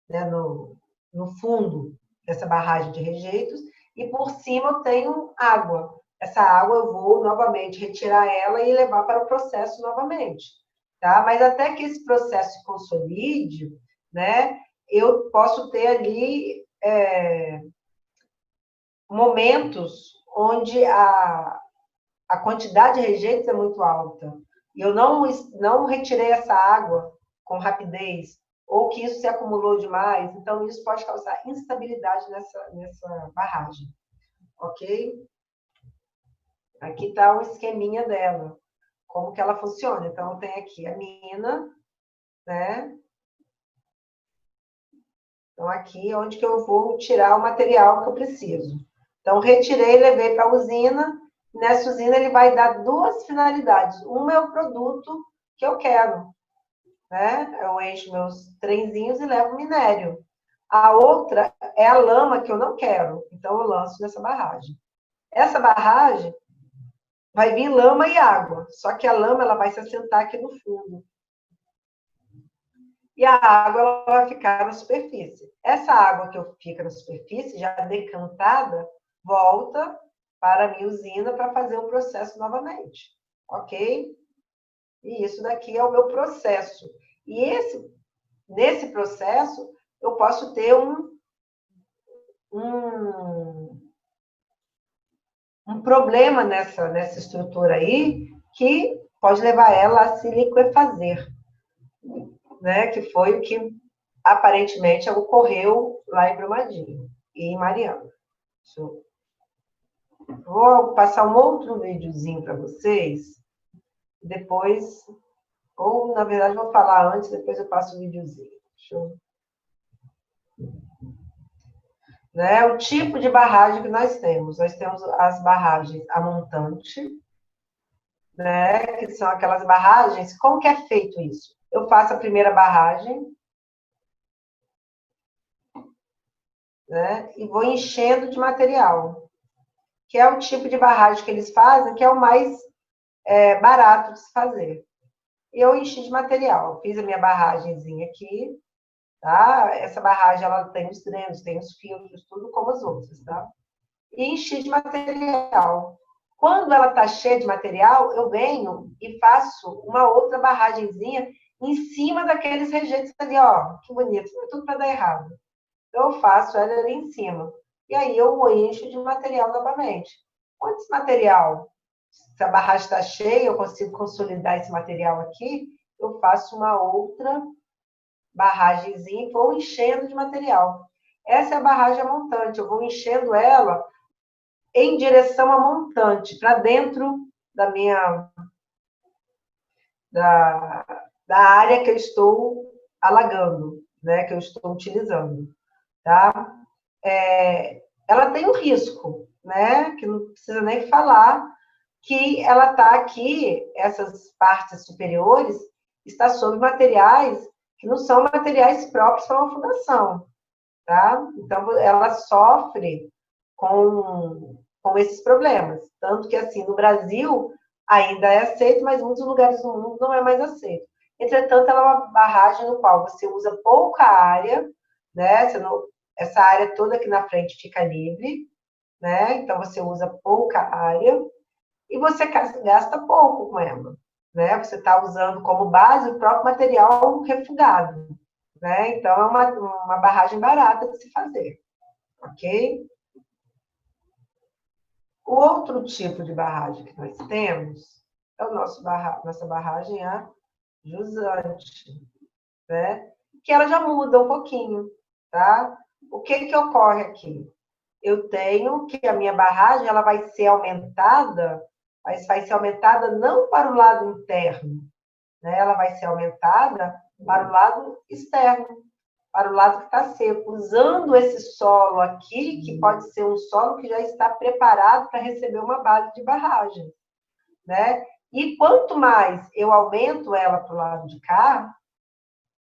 né? No fundo dessa barragem de rejeitos. E por cima eu tenho água. Essa água eu vou novamente retirar ela e levar para o processo novamente, tá? Mas até que esse processo se consolide, né? Eu posso ter ali momentos onde a quantidade de rejeitos é muito alta e eu não retirei essa água com rapidez ou que isso se acumulou demais, então isso pode causar instabilidade nessa barragem, ok? Aqui está o esqueminha dela, como que ela funciona. Então, tem aqui a mina, né? Então, aqui é onde que eu vou tirar o material que eu preciso. Então, retirei, levei para a usina. Nessa usina, ele vai dar duas finalidades. Uma é o produto que eu quero, né? Eu encho meus trenzinhos e levo minério. A outra é a lama que eu não quero. Então, eu lanço nessa barragem. Essa barragem vai vir lama e água. Só que a lama ela vai se assentar aqui no fundo. E a água ela vai ficar na superfície. Essa água que fica na superfície, já decantada, volta para a minha usina para fazer o processo novamente. Ok? E isso daqui é o meu processo. E nesse processo, eu posso ter um problema nessa estrutura aí, que pode levar ela a se liquefazer, né? Que foi o que aparentemente ocorreu lá em Brumadinho e em Mariana. Vou passar um outro videozinho para vocês, depois, ou na verdade vou falar antes, depois eu passo o videozinho. Né? O tipo de barragem que nós temos. Nós temos as barragens a montante, né? Que são aquelas barragens. Como que é feito isso? Eu faço a primeira barragem, né? E vou enchendo de material, que é o tipo de barragem que eles fazem, que é o mais barato de se fazer. E eu enchi de material. Fiz a minha barragenzinha aqui, tá? Essa barragem, ela tem os drenos, tem os filtros, tudo como as outras, tá? E enchi de material. Quando ela está cheia de material, eu venho e faço uma outra barragenzinha em cima daqueles rejeitos ali, ó. Que bonito, é tudo para dar errado. Então, eu faço ela ali em cima. E aí eu encho de material novamente. Quando esse material, se a barragem está cheia, eu consigo consolidar esse material aqui, eu faço uma outra barragemzinha e vou enchendo de material. Essa é a barragem montante. Eu vou enchendo ela em direção à montante, para dentro da minha da, da área que eu estou alagando, né, que eu estou utilizando, tá? Ela tem um risco, né, que não precisa nem falar, que ela está aqui, essas partes superiores, está sobre materiais que não são materiais próprios para uma fundação, tá? Então, ela sofre com esses problemas. Tanto que, assim, no Brasil ainda é aceito, mas em muitos lugares do mundo não é mais aceito. Entretanto, ela é uma barragem no qual você usa pouca área, né? Essa área toda aqui na frente fica livre, né? Então, você usa pouca área e você gasta pouco com ela, né? Você está usando como base o próprio material refugado, né? Então, é uma barragem barata de se fazer, ok? O outro tipo de barragem que nós temos é nossa barragem a jusante, né? Que ela já muda um pouquinho, tá? O que que ocorre aqui? Eu tenho que a minha barragem ela vai ser aumentada, mas vai ser aumentada não para o lado interno, né? Ela vai ser aumentada para o lado externo, para o lado que está seco, usando esse solo aqui, que pode ser um solo que já está preparado para receber uma base de barragem, né? E quanto mais eu aumento ela para o lado de cá,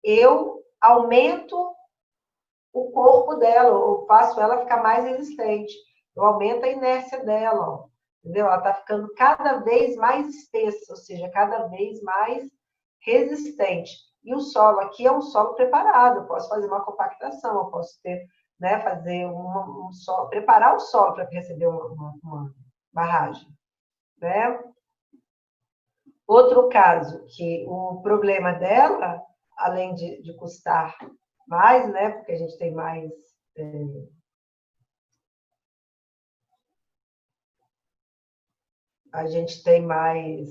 eu aumento o corpo dela, eu faço ela ficar mais resistente. Eu aumento a inércia dela, ó, entendeu? Ela está ficando cada vez mais espessa, ou seja, cada vez mais resistente. E o solo aqui é um solo preparado, eu posso fazer uma compactação, eu posso ter, né, fazer um solo, preparar o solo para receber uma barragem, né? Outro caso, que o problema dela, além de custar mais, né, porque a gente tem mais a gente tem mais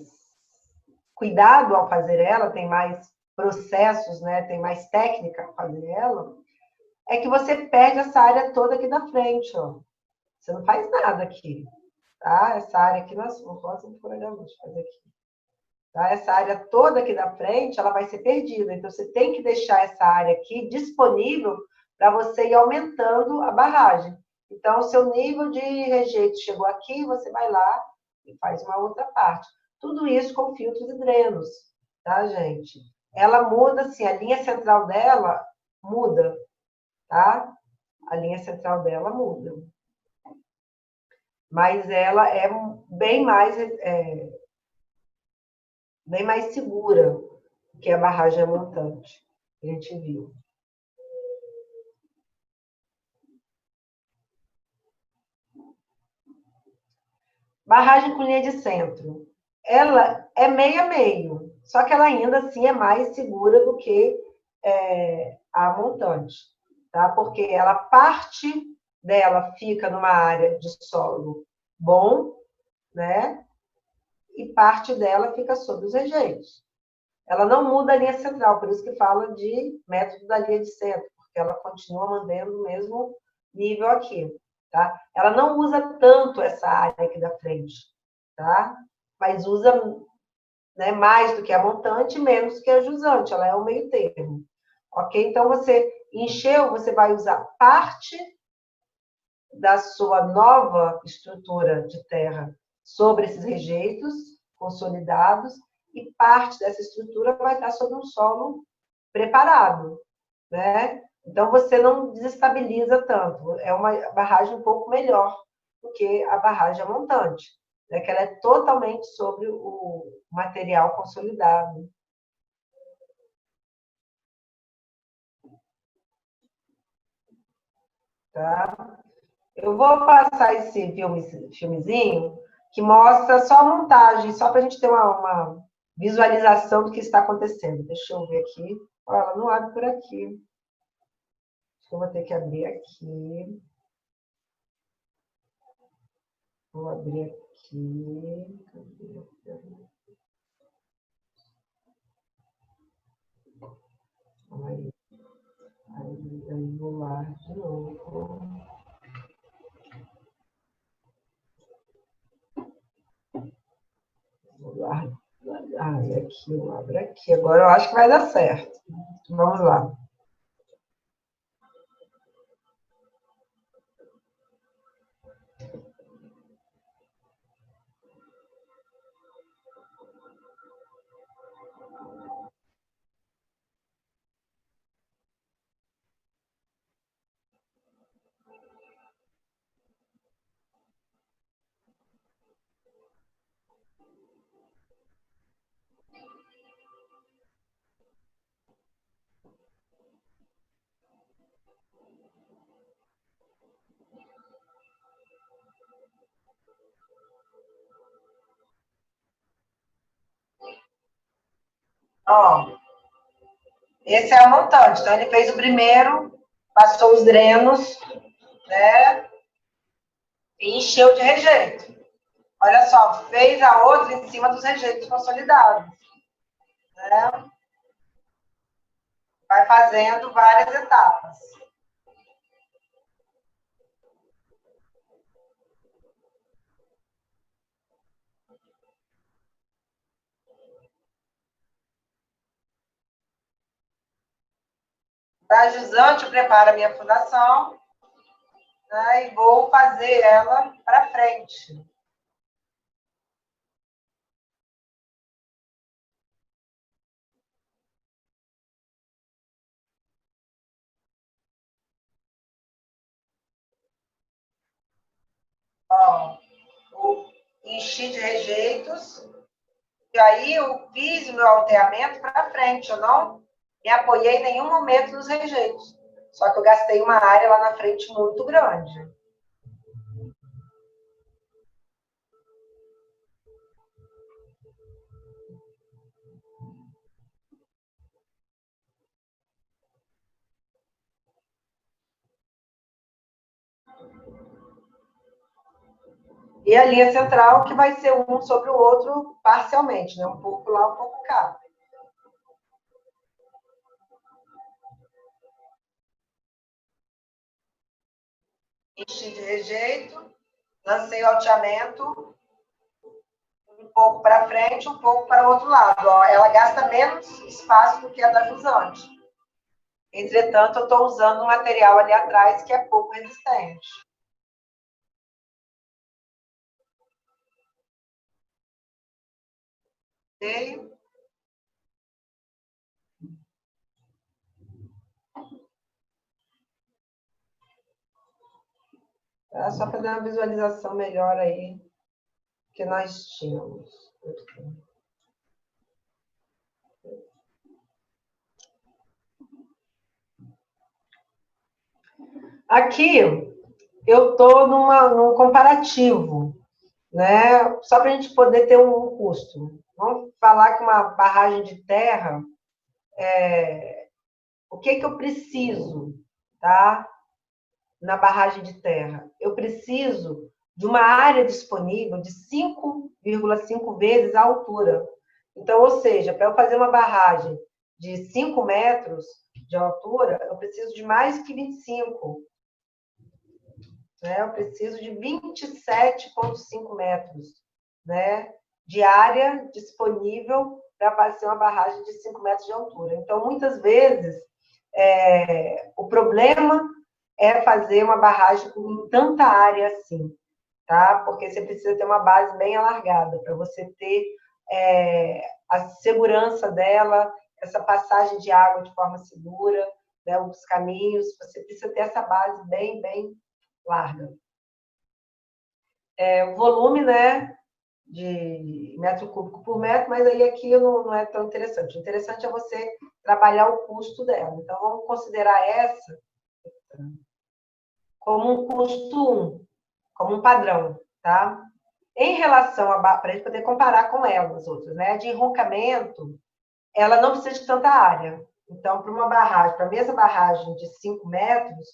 cuidado ao fazer ela, tem mais processos, né, tem mais técnica ao fazer ela, é que você perde essa área toda aqui da frente, ó. Você não faz nada aqui, tá? Essa área aqui, nós vamos fazer aqui. Tá? Essa área toda aqui da frente, ela vai ser perdida. Então, você tem que deixar essa área aqui disponível para você ir aumentando a barragem. Então, o seu nível de rejeito chegou aqui, você vai lá e faz uma outra parte. Tudo isso com filtros e drenos, tá, gente? Ela muda, assim, a linha central dela muda, tá? A linha central dela muda. Mas ela é bem mais segura que a barragem montante, que a gente viu. Barragem com linha de centro. Ela é meio a meio, só que ela ainda assim é mais segura do que a montante, tá? Porque ela parte dela fica numa área de solo bom, né? E parte dela fica sob os rejeitos. Ela não muda a linha central, por isso que fala de método da linha de centro, porque ela continua mantendo o mesmo nível aqui, tá? Ela não usa tanto essa área aqui da frente, tá? Mas usa, né, mais do que a montante, menos que a jusante, ela é o meio termo, ok? Então, você encheu, você vai usar parte da sua nova estrutura de terra sobre esses rejeitos consolidados e parte dessa estrutura vai estar sobre um solo preparado, né? Então você não desestabiliza tanto. É uma barragem um pouco melhor do que a barragem montante, né? Que ela é totalmente sobre o material consolidado, tá? Eu vou passar esse filmezinho que mostra só a montagem, só para a gente ter uma visualização do que está acontecendo. Deixa eu ver aqui. Olha, ela não abre por aqui. Acho que eu vou ter que abrir aqui. Vou abrir aqui. Aí, aí vou lá de novo. Vou lá. e aqui eu abro aqui. Agora eu acho que vai dar certo. Vamos lá. Ó, esse é a montante. Então, ele fez o primeiro, passou os drenos, né? E encheu de rejeito. Olha só, fez a outra em cima dos rejeitos consolidados, né? Vai fazendo várias etapas. Para jusante, eu preparo a minha fundação, né? E vou fazer ela para frente. Ó, enchi de rejeitos, e aí eu fiz o meu alteamento para frente. Eu não me apoiei em nenhum momento nos rejeitos. Só que eu gastei uma área lá na frente muito grande. E a linha central, que vai ser um sobre o outro parcialmente, né? Um pouco lá, um pouco cá. Enchi de rejeito, lancei o alteamento, um pouco para frente, um pouco para o outro lado. Ó, ela gasta menos espaço do que a da jusante. Entretanto, eu estou usando um material ali atrás que é pouco resistente. Ok? Tá? Só para dar uma visualização melhor aí que nós tínhamos. Aqui eu estou num comparativo, né? Só para a gente poder ter um custo. Vamos falar que uma barragem de terra, o que eu preciso, tá? Na barragem de terra? Eu preciso de uma área disponível de 5,5 vezes a altura. Então, ou seja, para eu fazer uma barragem de 5 metros de altura, eu preciso de mais que 25. Né? Eu preciso de 27,5 metros, né? De área disponível para fazer uma barragem de 5 metros de altura. Então, muitas vezes, o problema é fazer uma barragem com tanta área assim, tá? Porque você precisa ter uma base bem alargada para você ter a segurança dela, essa passagem de água de forma segura, né? Os caminhos, você precisa ter essa base bem, bem larga. O volume, né, de metro cúbico por metro, mas aí aqui não é tão interessante. O interessante é você trabalhar o custo dela. Então, vamos considerar essa como um custo 1, como um padrão, tá? Em relação para a gente poder comparar com ela, as outras, né? De enroncamento, ela não precisa de tanta área. Então, para uma barragem, para a mesma barragem de 5 metros,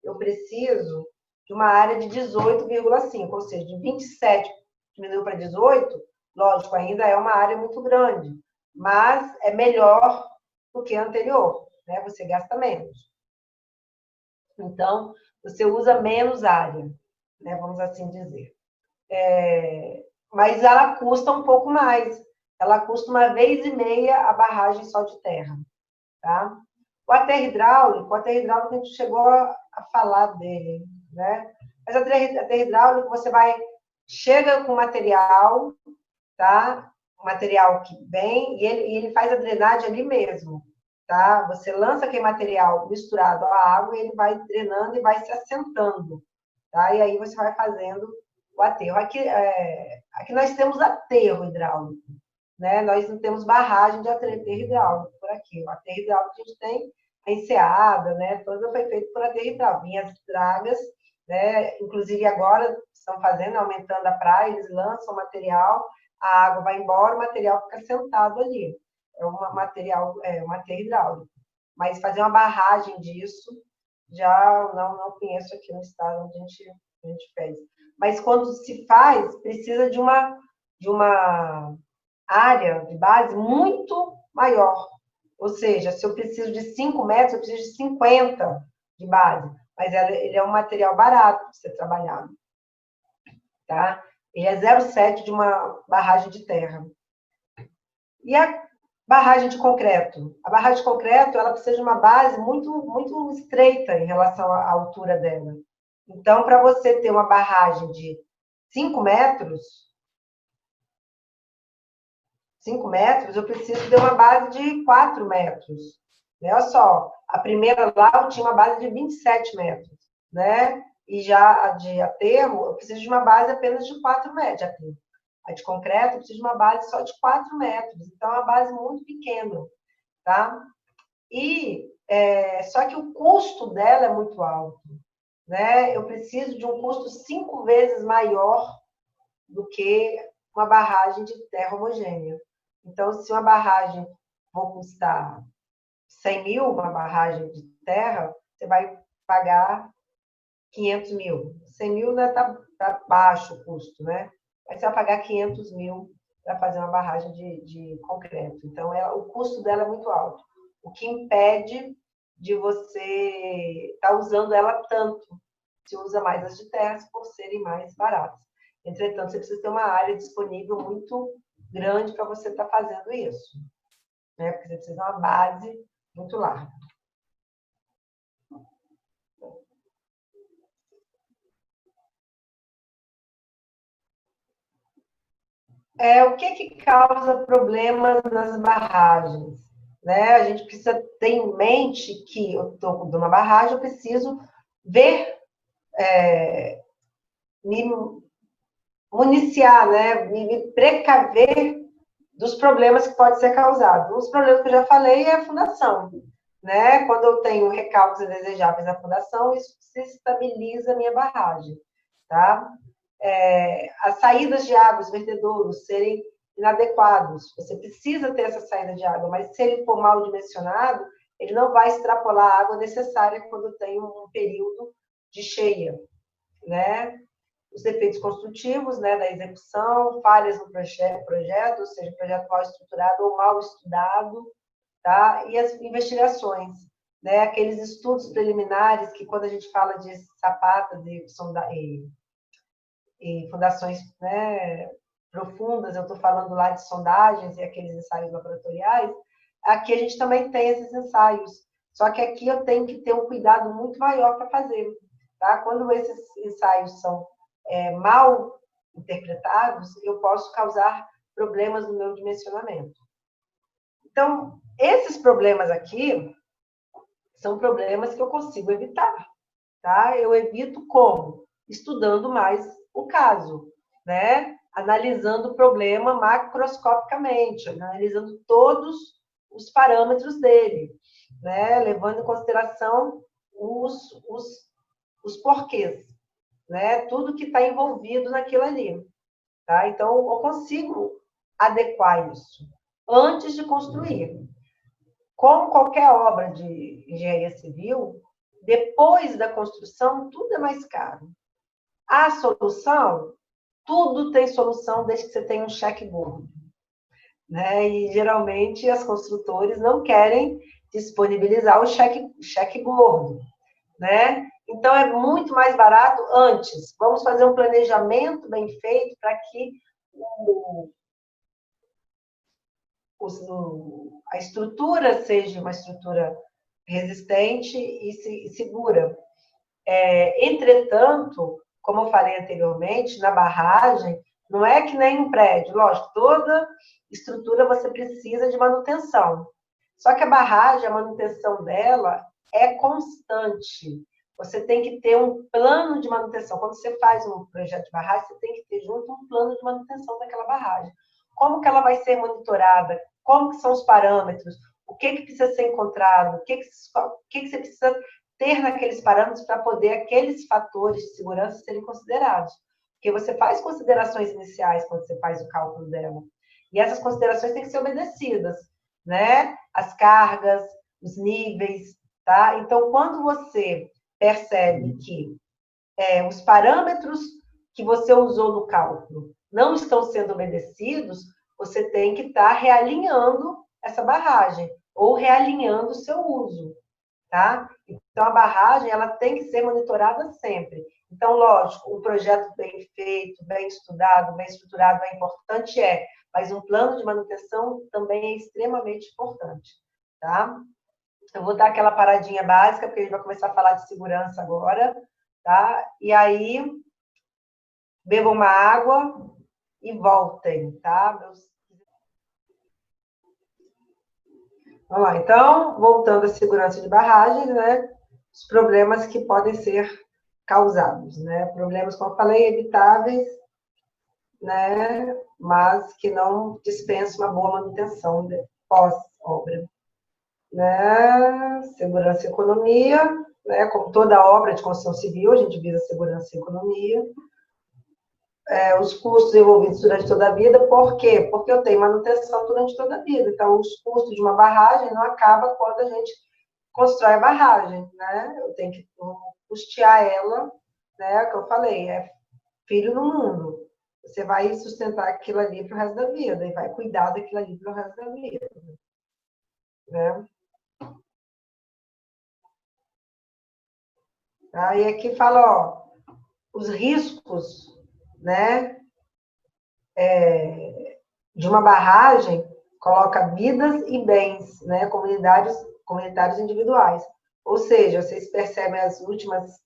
eu preciso de uma área de 18,5, ou seja, de 27 diminuiu para 18, lógico, ainda é uma área muito grande, mas é melhor do que a anterior, né? Você gasta menos. Então, você usa menos área, né? Vamos assim dizer. Mas ela custa um pouco mais, ela custa 1,5 vezes a barragem só de terra, tá? O aterro hidráulico a gente chegou a falar dele, né? Mas o aterro hidráulico você chega com material, tá? O material que vem, e ele faz a drenagem ali mesmo, tá? Você lança aquele material misturado à água e ele vai drenando e vai se assentando, tá? E aí você vai fazendo o aterro. Aqui nós temos aterro hidráulico, né? Nós não temos barragem de aterro hidráulico por aqui. O aterro hidráulico que a gente tem, a enseada, né? Toda foi feito por aterro hidráulico. E as dragas, né? Inclusive agora estão fazendo, aumentando a praia, eles lançam material, a água vai embora, o material fica sentado ali. É um material, um aterro hidráulico. Mas fazer uma barragem disso, já não conheço aqui no estado onde a gente fez. Mas quando se faz, precisa de uma área de base muito maior. Ou seja, se eu preciso de 5 metros, eu preciso de 50 de base. Mas ele é um material barato para ser trabalhado. Tá? Ele é 0,7 de uma barragem de terra. E a barragem de concreto? A barragem de concreto, ela precisa de uma base muito estreita em relação à altura dela. Então, para você ter uma barragem de 5 metros, eu preciso de uma base de 4 metros. Né? Olha só, a primeira lá eu tinha uma base de 27 metros. Né? E já a de aterro, eu preciso de uma base apenas de 4 metros. A de concreto, eu preciso de uma base só de 4 metros. Então, é uma base muito pequena. Tá? Só que o custo dela é muito alto. Né? Eu preciso de um custo 5 vezes maior do que uma barragem de terra homogênea. Então, se uma barragem for custar 100 mil, uma barragem de terra, você vai pagar 500 mil. 100 mil está baixo o custo, né? Mas você vai pagar 500 mil para fazer uma barragem de concreto. Então, o custo dela é muito alto. O que impede de você estar usando ela tanto. Se usa mais as de terra por serem mais baratas. Entretanto, você precisa ter uma área disponível muito grande para você estar fazendo isso. Né? Porque você precisa de uma base muito larga. O que causa problemas nas barragens? Né? A gente precisa ter em mente que eu estou de uma barragem, eu preciso ver, me municiar, né? Me precaver dos problemas que pode ser causado. Os problemas que eu já falei é a fundação. Né? Quando eu tenho recalques indesejáveis na fundação, isso desestabiliza a minha barragem. Tá? As saídas de água, os vertedouros serem inadequados. Você precisa ter essa saída de água, mas se ele for mal dimensionado, ele não vai extrapolar a água necessária quando tem um período de cheia. Né? Os defeitos construtivos, né, da execução, falhas no projeto, ou seja, projeto mal estruturado ou mal estudado, tá? E as investigações, né, aqueles estudos preliminares que quando a gente fala de sapatas e fundações, né, profundas, eu estou falando lá de sondagens e aqueles ensaios laboratoriais, aqui a gente também tem esses ensaios, só que aqui eu tenho que ter um cuidado muito maior para fazer, tá? Quando esses ensaios são mal interpretados, eu posso causar problemas no meu dimensionamento. Então, esses problemas aqui são problemas que eu consigo evitar, tá? Eu evito como? Estudando mais o caso, né? Analisando o problema macroscopicamente, analisando todos os parâmetros dele, né? Levando em consideração os porquês, né? Tudo que está envolvido naquilo ali, tá? Então, eu consigo adequar isso antes de construir. Como qualquer obra de engenharia civil, depois da construção, tudo é mais caro. A solução, tudo tem solução desde que você tenha um cheque gordo. Né? E, geralmente, as construtores não querem disponibilizar o cheque gordo. Né? Então, é muito mais barato antes. Vamos fazer um planejamento bem feito para que a estrutura seja uma estrutura resistente e segura. Entretanto, como eu falei anteriormente, na barragem, não é que nem um prédio, lógico, toda estrutura você precisa de manutenção. Só que a barragem, a manutenção dela é constante. Você tem que ter um plano de manutenção. Quando você faz um projeto de barragem, você tem que ter junto um plano de manutenção daquela barragem. Como que ela vai ser monitorada? Como que são os parâmetros? O que precisa ser encontrado? O que você precisa ter naqueles parâmetros para poder aqueles fatores de segurança serem considerados? Porque você faz considerações iniciais quando você faz o cálculo dela. E essas considerações têm que ser obedecidas, né? As cargas, os níveis, tá? Então, quando você percebe que os parâmetros que você usou no cálculo não estão sendo obedecidos, você tem que estar realinhando essa barragem ou realinhando o seu uso, tá? Então, a barragem, ela tem que ser monitorada sempre. Então, lógico, um projeto bem feito, bem estudado, bem estruturado é importante, mas um plano de manutenção também é extremamente importante, tá? Eu vou dar aquela paradinha básica, porque a gente vai começar a falar de segurança agora, tá? E aí, bebam uma água e voltem, tá? Vamos lá, então, voltando à segurança de barragens, né? Os problemas que podem ser causados, né? Problemas, como eu falei, evitáveis, né? Mas que não dispensam uma boa manutenção pós-obra, né? Segurança e economia, né? Como toda obra de construção civil, a gente visa segurança e economia. Os custos envolvidos durante toda a vida, por quê? Porque eu tenho manutenção durante toda a vida. Então, os custos de uma barragem não acabam quando a gente constrói a barragem, né? Eu tenho que custear ela, né? Que eu falei, é filho no mundo. Você vai sustentar aquilo ali para o resto da vida e vai cuidar daquilo ali para o resto da vida, né? Aí aqui fala, ó, os riscos, né, de uma barragem coloca vidas e bens, né, comunitários individuais. Ou seja, vocês percebem as últimas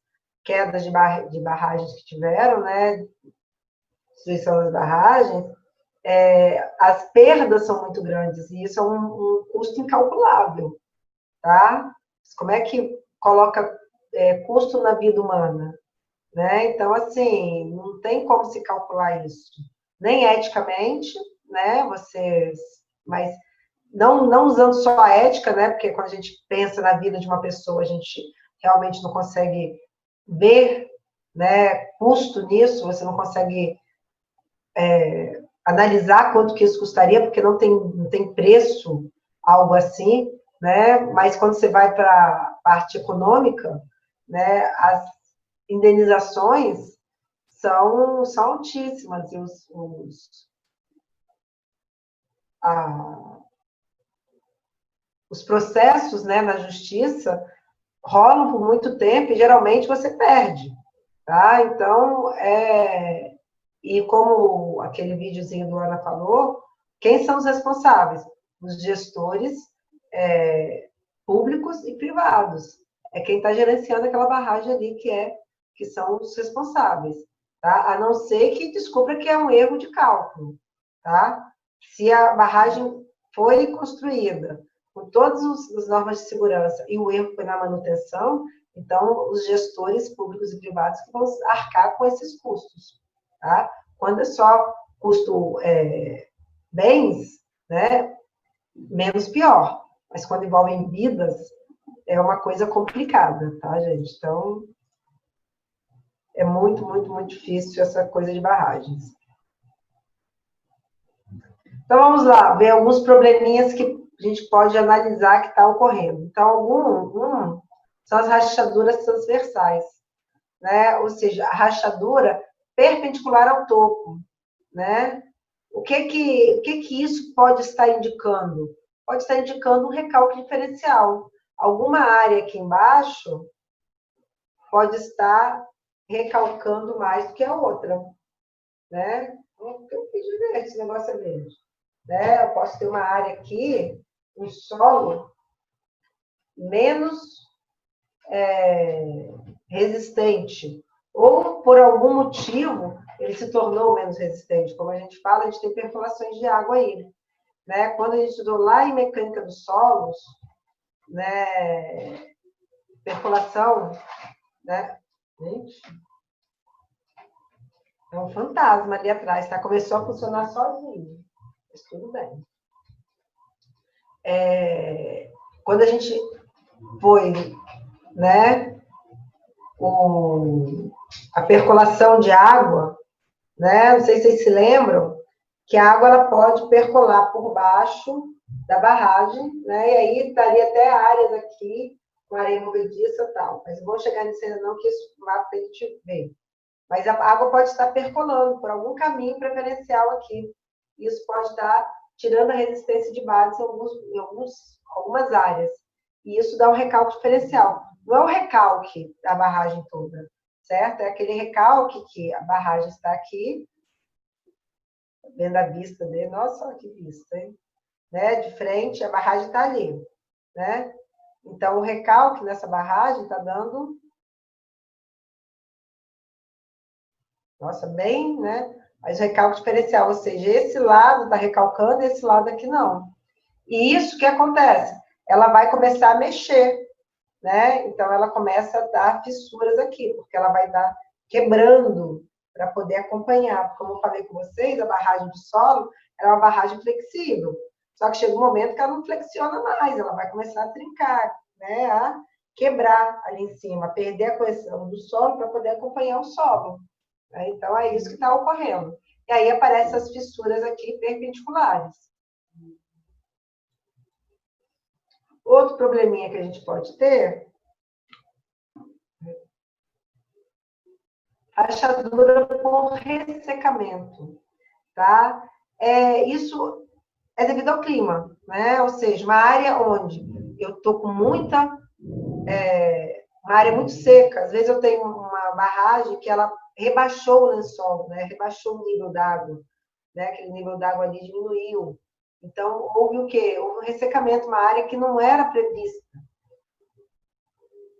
quedas de barragens que tiveram, né, destruição das barragens, as perdas são muito grandes e isso é um custo incalculável, tá? Como é que coloca custo na vida humana, né? Então, assim, não tem como se calcular isso, nem eticamente, né? Mas não usando só a ética, né? Porque quando a gente pensa na vida de uma pessoa, a gente realmente não consegue ver, né, custo nisso, você não consegue analisar quanto que isso custaria, porque não tem preço, algo assim, né? Mas quando você vai para a parte econômica, né, as indenizações são altíssimas e os processos, né, na justiça rolam por muito tempo e geralmente você perde, tá? Então, e como aquele videozinho do Ana falou, quem são os responsáveis? Os gestores públicos e privados. É quem está gerenciando aquela barragem ali que são os responsáveis, tá? A não ser que descubra que é um erro de cálculo, tá? Se a barragem foi construída com todas as normas de segurança e o erro foi na manutenção, então os gestores públicos e privados que vão arcar com esses custos, tá? Quando é só custo bens, né, menos pior. Mas quando envolvem vidas, é uma coisa complicada, tá, gente? Então, é muito, muito, muito difícil essa coisa de barragens. Então, vamos lá, ver alguns probleminhas que a gente pode analisar que está ocorrendo. Então, são as rachaduras transversais, né? Ou seja, a rachadura perpendicular ao topo, né? O que isso pode estar indicando? Pode estar indicando um recalque diferencial. Alguma área aqui embaixo pode estar recalcando mais do que a outra, né? Eu fiz verde, esse negócio é verde. né? Eu posso ter uma área aqui, um solo menos resistente, ou por algum motivo ele se tornou menos resistente. Como a gente fala, a gente tem percolações de água aí, né? Quando a gente estudou lá em mecânica dos solos, né? Percolação, né? Gente, é um fantasma ali atrás, tá? Começou a funcionar sozinho, mas tudo bem. Quando a gente foi, né? A percolação de água, né? Não sei se vocês se lembram, que a água ela pode percolar por baixo da barragem, né? E aí estaria até áreas aqui com areia movediça e tal. Mas não vou chegar nisso ainda não, que isso mapa a gente ver. Mas a água pode estar percolando por algum caminho preferencial aqui. Isso pode estar tirando a resistência de base em algumas áreas. E isso dá um recalque diferencial. Não é o recalque da barragem toda, certo? É aquele recalque que a barragem está aqui, vendo a vista dele. Nossa, olha que vista, hein? Né? De frente, a barragem está ali, né? Então, o recalque nessa barragem está dando... Nossa, bem, né? Mas recalque diferencial, ou seja, esse lado está recalcando e esse lado aqui não. E isso que acontece? Ela vai começar a mexer, né? Então, ela começa a dar fissuras aqui, porque ela vai dar quebrando para poder acompanhar. Como eu falei com vocês, a barragem de solo é uma barragem flexível. Só que chega um momento que ela não flexiona mais, ela vai começar a trincar, né? A quebrar ali em cima, a perder a coesão do solo para poder acompanhar o solo. Então, é isso que está ocorrendo. E aí aparecem as fissuras aqui perpendiculares. Outro probleminha que a gente pode ter, rachadura por ressecamento, tá? Isso é devido ao clima, né? Ou seja, uma área onde eu estou com uma área muito seca, às vezes eu tenho uma barragem que ela rebaixou o lençol, né? Rebaixou o nível d'água, né? Aquele nível d'água ali diminuiu. Então, houve o quê? Houve um ressecamento, uma área que não era prevista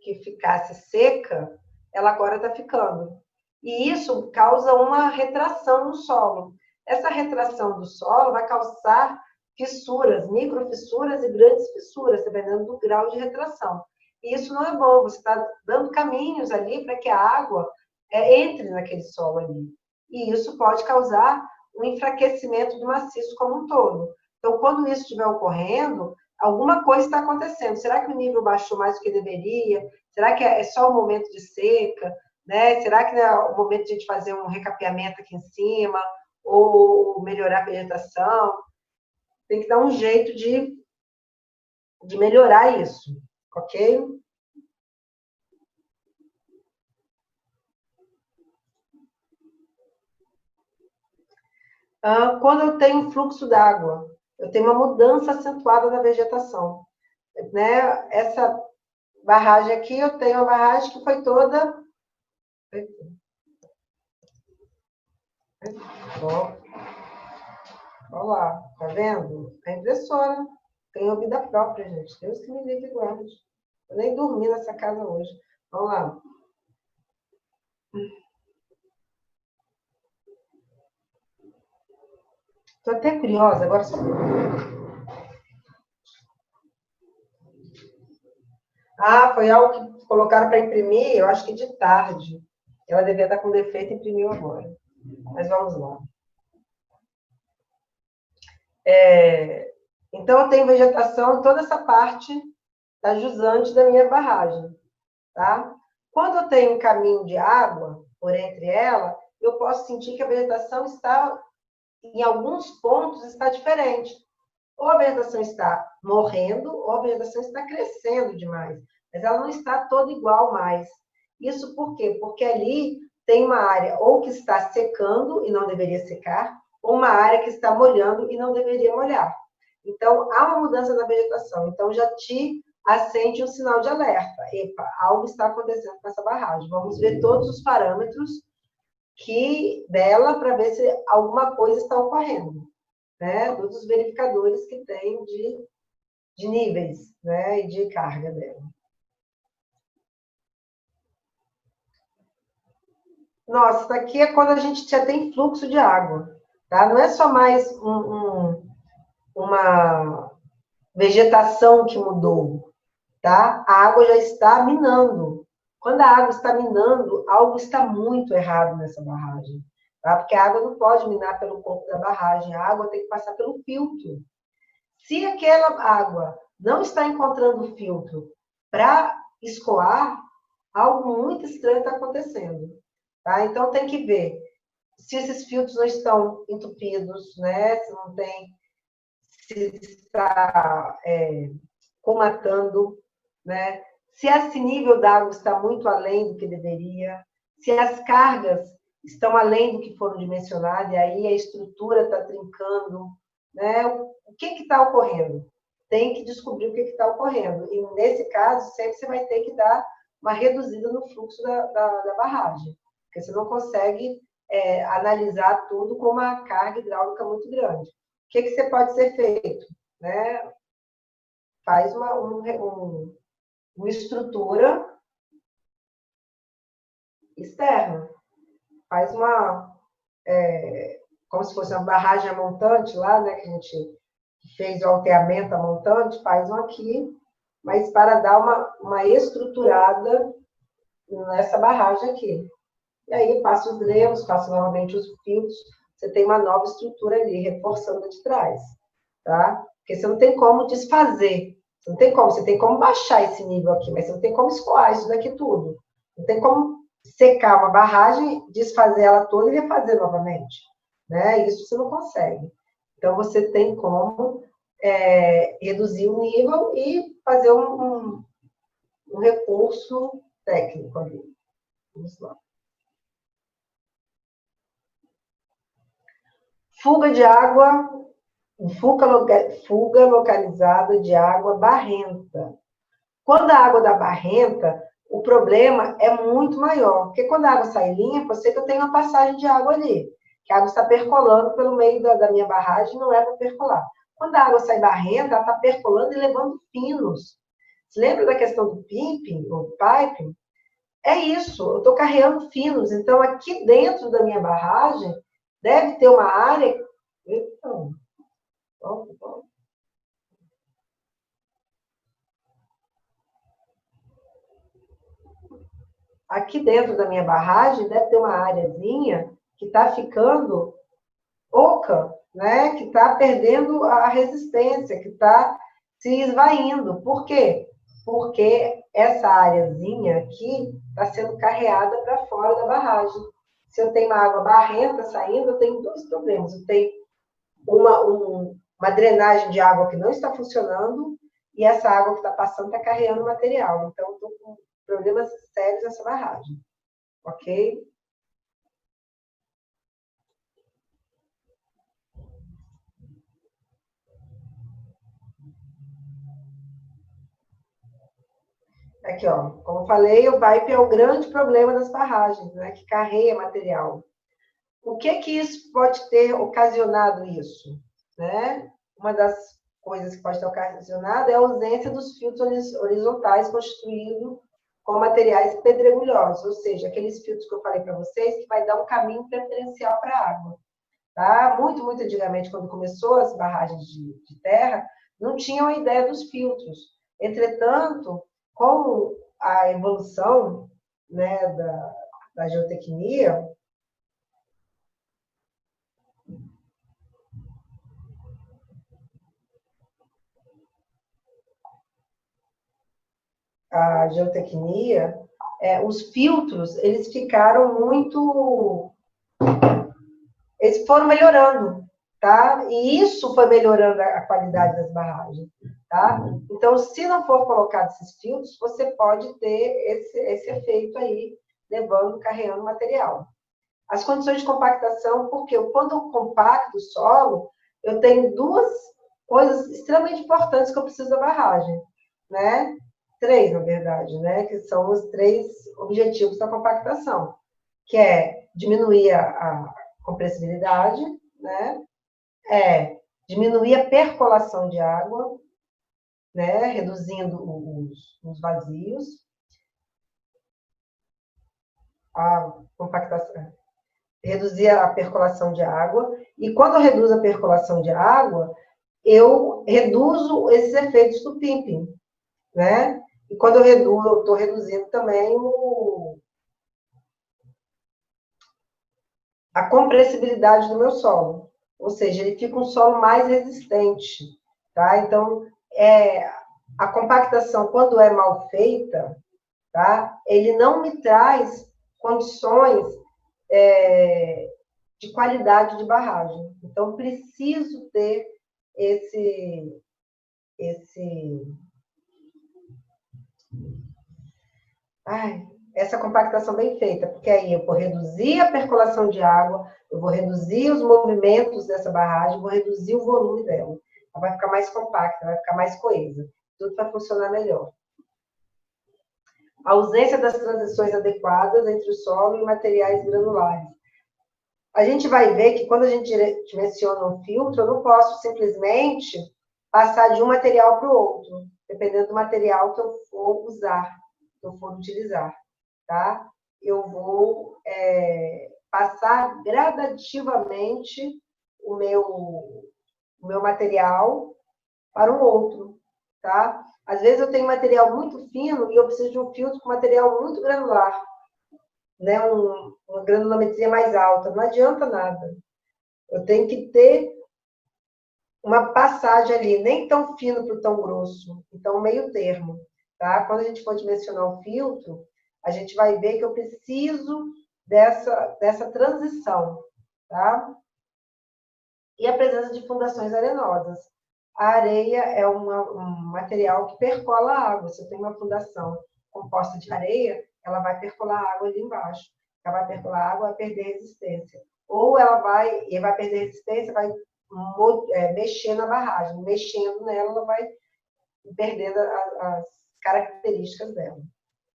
que ficasse seca, ela agora está ficando. E isso causa uma retração no solo. Essa retração do solo vai causar fissuras, microfissuras e grandes fissuras, dependendo do grau de retração. E isso não é bom, você está dando caminhos ali para que a água entre naquele solo ali. E isso pode causar um enfraquecimento do maciço como um todo. Então, quando isso estiver ocorrendo, alguma coisa está acontecendo. Será que o nível baixou mais do que deveria? Será que é só o momento de seca? Né? Será que é o momento de a gente fazer um recapeamento aqui em cima? Ou melhorar a vegetação? Tem que dar um jeito de melhorar isso, ok? Quando eu tenho fluxo d'água, eu tenho uma mudança acentuada na vegetação. Né? Essa barragem aqui, eu tenho uma barragem que foi toda... Olha lá, tá vendo? A impressora tem vida própria, gente. Deus que me livre e guarde. Eu nem dormi nessa casa hoje. Vamos lá. Estou até curiosa agora. Foi algo que colocaram para imprimir, eu acho que de tarde. Ela devia estar com defeito e imprimiu agora. Mas vamos lá. Então, eu tenho vegetação em toda essa parte da jusante da minha barragem. Tá? Quando eu tenho um caminho de água por entre ela, eu posso sentir que a vegetação está, em alguns pontos, está diferente. Ou a vegetação está morrendo, ou a vegetação está crescendo demais. Mas ela não está toda igual mais. Isso por quê? Porque ali tem uma área ou que está secando e não deveria secar, ou uma área que está molhando e não deveria molhar. Então, há uma mudança na vegetação. Então, já te acende um sinal de alerta. Epa, algo está acontecendo com essa barragem. Vamos ver todos os parâmetros dela para ver se alguma coisa está ocorrendo. né, dos verificadores que tem de níveis, né, e de carga dela. Nossa, isso aqui é quando a gente já tem fluxo de água, tá? Não é só mais uma vegetação que mudou, tá? A água já está minando. Quando a água está minando, algo está muito errado nessa barragem, tá? Porque a água não pode minar pelo corpo da barragem, a água tem que passar pelo filtro. Se aquela água não está encontrando filtro para escoar, algo muito estranho está acontecendo, tá? Então tem que ver se esses filtros não estão entupidos, né? Se não tem, se está comatando, né? Se esse nível d'água está muito além do que deveria, se as cargas estão além do que foram dimensionadas, e aí a estrutura está trincando, né? O que está ocorrendo? Tem que descobrir o que está ocorrendo. E, nesse caso, sempre você vai ter que dar uma reduzida no fluxo da barragem, porque você não consegue analisar tudo com uma carga hidráulica muito grande. O que você pode ser feito? Né? Faz uma estrutura externa. Faz como se fosse uma barragem montante lá, né, que a gente fez o alteamento a montante, faz um aqui, mas para dar uma estruturada nessa barragem aqui. E aí passa os dremos, passa novamente os filtros, você tem uma nova estrutura ali, reforçando de trás, tá? Porque você não tem como desfazer, você tem como baixar esse nível aqui, mas você não tem como escoar isso daqui tudo. Não tem como secar uma barragem, desfazer ela toda e refazer novamente, né? Isso você não consegue. Então, você tem como reduzir o nível e fazer um recurso técnico ali. Vamos lá. Fuga de água, fuga localizada de água barrenta. Quando a água dá barrenta, o problema é muito maior, porque quando a água sai limpa, eu sei que eu tenho uma passagem de água ali, que a água está percolando pelo meio da minha barragem, não é para percolar. Quando a água sai barrenta, ela está percolando e levando pinos. Você lembra da questão do piping, ou piping? É isso, eu estou carregando finos. Então, aqui dentro da minha barragem, deve ter uma área. Então, aqui dentro da minha barragem, deve ter uma áreazinha que está ficando oca, né? Que está perdendo a resistência, que está se esvaindo. Por quê? Porque essa áreazinha aqui está sendo carreada para fora da barragem. Se eu tenho uma água barrenta saindo, eu tenho dois problemas. Eu tenho uma drenagem de água que não está funcionando e essa água que está passando está carregando material. Então, eu estou com problemas sérios nessa barragem. Ok? Aqui, ó, como eu falei, o pipe é o grande problema das barragens, né, que carrega material. O que isso pode ter ocasionado isso? Né? Uma das coisas que pode ter ocasionado é a ausência dos filtros horizontais constituídos com materiais pedregulhosos, ou seja, aqueles filtros que eu falei para vocês que vai dar um caminho preferencial para a água. Tá? Muito, muito antigamente, quando começou as barragens de terra, não tinham a ideia dos filtros. Entretanto, com a evolução, né, da geotecnia, os filtros, eles ficaram muito... Eles foram melhorando, tá? E isso foi melhorando a qualidade das barragens, tá? Então, se não for colocado esses filtros, você pode ter esse efeito aí, levando, carregando material. As condições de compactação, porque quando eu compacto o solo, eu tenho duas coisas extremamente importantes que eu preciso da barragem, né? Três, na verdade, né? Que são os três objetivos da compactação, que é diminuir a compressibilidade, né? diminuir a percolação de água, né, reduzindo os vazios, a compactação, reduzir a percolação de água, e quando eu reduzo a percolação de água, eu reduzo esses efeitos do pimping, né? E quando eu reduzo, eu estou reduzindo também a compressibilidade do meu solo, ou seja, ele fica um solo mais resistente, tá? Então, a compactação, quando é mal feita, tá? Ele não me traz condições de qualidade de barragem. Então, preciso ter esse essa compactação bem feita, porque aí eu vou reduzir a percolação de água, eu vou reduzir os movimentos dessa barragem, vou reduzir o volume dela. Ela vai ficar mais compacta, vai ficar mais coesa. Tudo vai funcionar melhor. A ausência das transições adequadas entre o solo e materiais granulares. A gente vai ver que quando a gente dimensiona um filtro, eu não posso simplesmente passar de um material para o outro, dependendo do material que eu for usar, que eu for utilizar, tá? Eu vou passar gradativamente o meu material para um outro, tá? Às vezes eu tenho material muito fino e eu preciso de um filtro com material muito granular, né? Uma granulometria mais alta. Não adianta nada. Eu tenho que ter uma passagem ali, nem tão fino para tão grosso, então meio termo, tá? Quando a gente for dimensionar o filtro, a gente vai ver que eu preciso dessa transição, tá? E a presença de fundações arenosas. A areia é um material que percola a água. Se eu tenho uma fundação composta de areia, ela vai percolar a água ali embaixo. Ela vai percolar a água, vai perder resistência. Ou ela vai perder resistência, vai mexer na barragem. Mexendo nela, ela vai perdendo as características dela,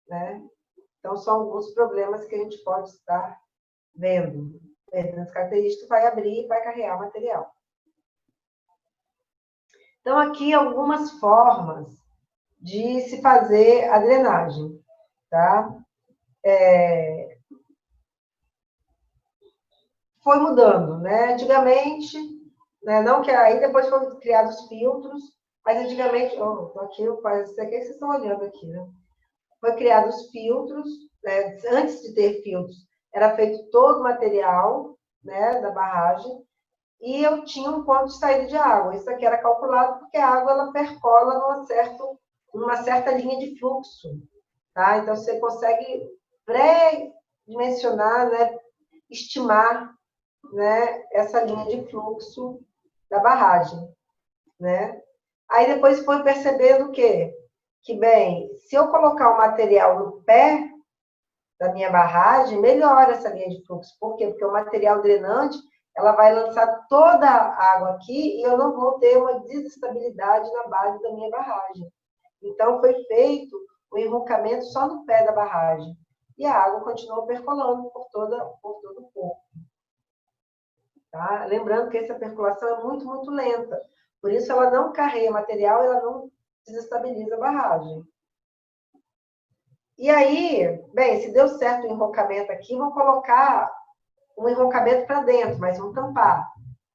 né? Então, são alguns problemas que a gente pode estar vendo. Perdendo as características, vai abrir e vai carregar material. Então, aqui algumas formas de se fazer a drenagem, tá? Foi mudando, né? Antigamente, né? Não que aí depois foram criados filtros, mas antigamente, aqui eu faço isso aqui que vocês estão olhando aqui, né? Foi criados filtros, né? Antes de ter filtros, era feito todo o material, né, da barragem, e eu tinha um ponto de saída de água. Isso aqui era calculado porque a água ela percola numa certa linha de fluxo, tá? Então você consegue pré-dimensionar, né, estimar, né, essa linha de fluxo da barragem, né? Aí depois foi percebendo que bem, se eu colocar o material no pé da minha barragem, melhora essa linha de fluxo. Por quê? Porque o material drenante, ela vai lançar toda a água aqui e eu não vou ter uma desestabilidade na base da minha barragem. Então, foi feito o enrocamento só no pé da barragem. E a água continuou percolando por todo o corpo. Tá? Lembrando que essa percolação é muito, muito lenta. Por isso, ela não carrega material, ela não desestabiliza a barragem. E aí, bem, se deu certo o enrocamento aqui, vou colocar um enrocamento para dentro, mas vamos tampar.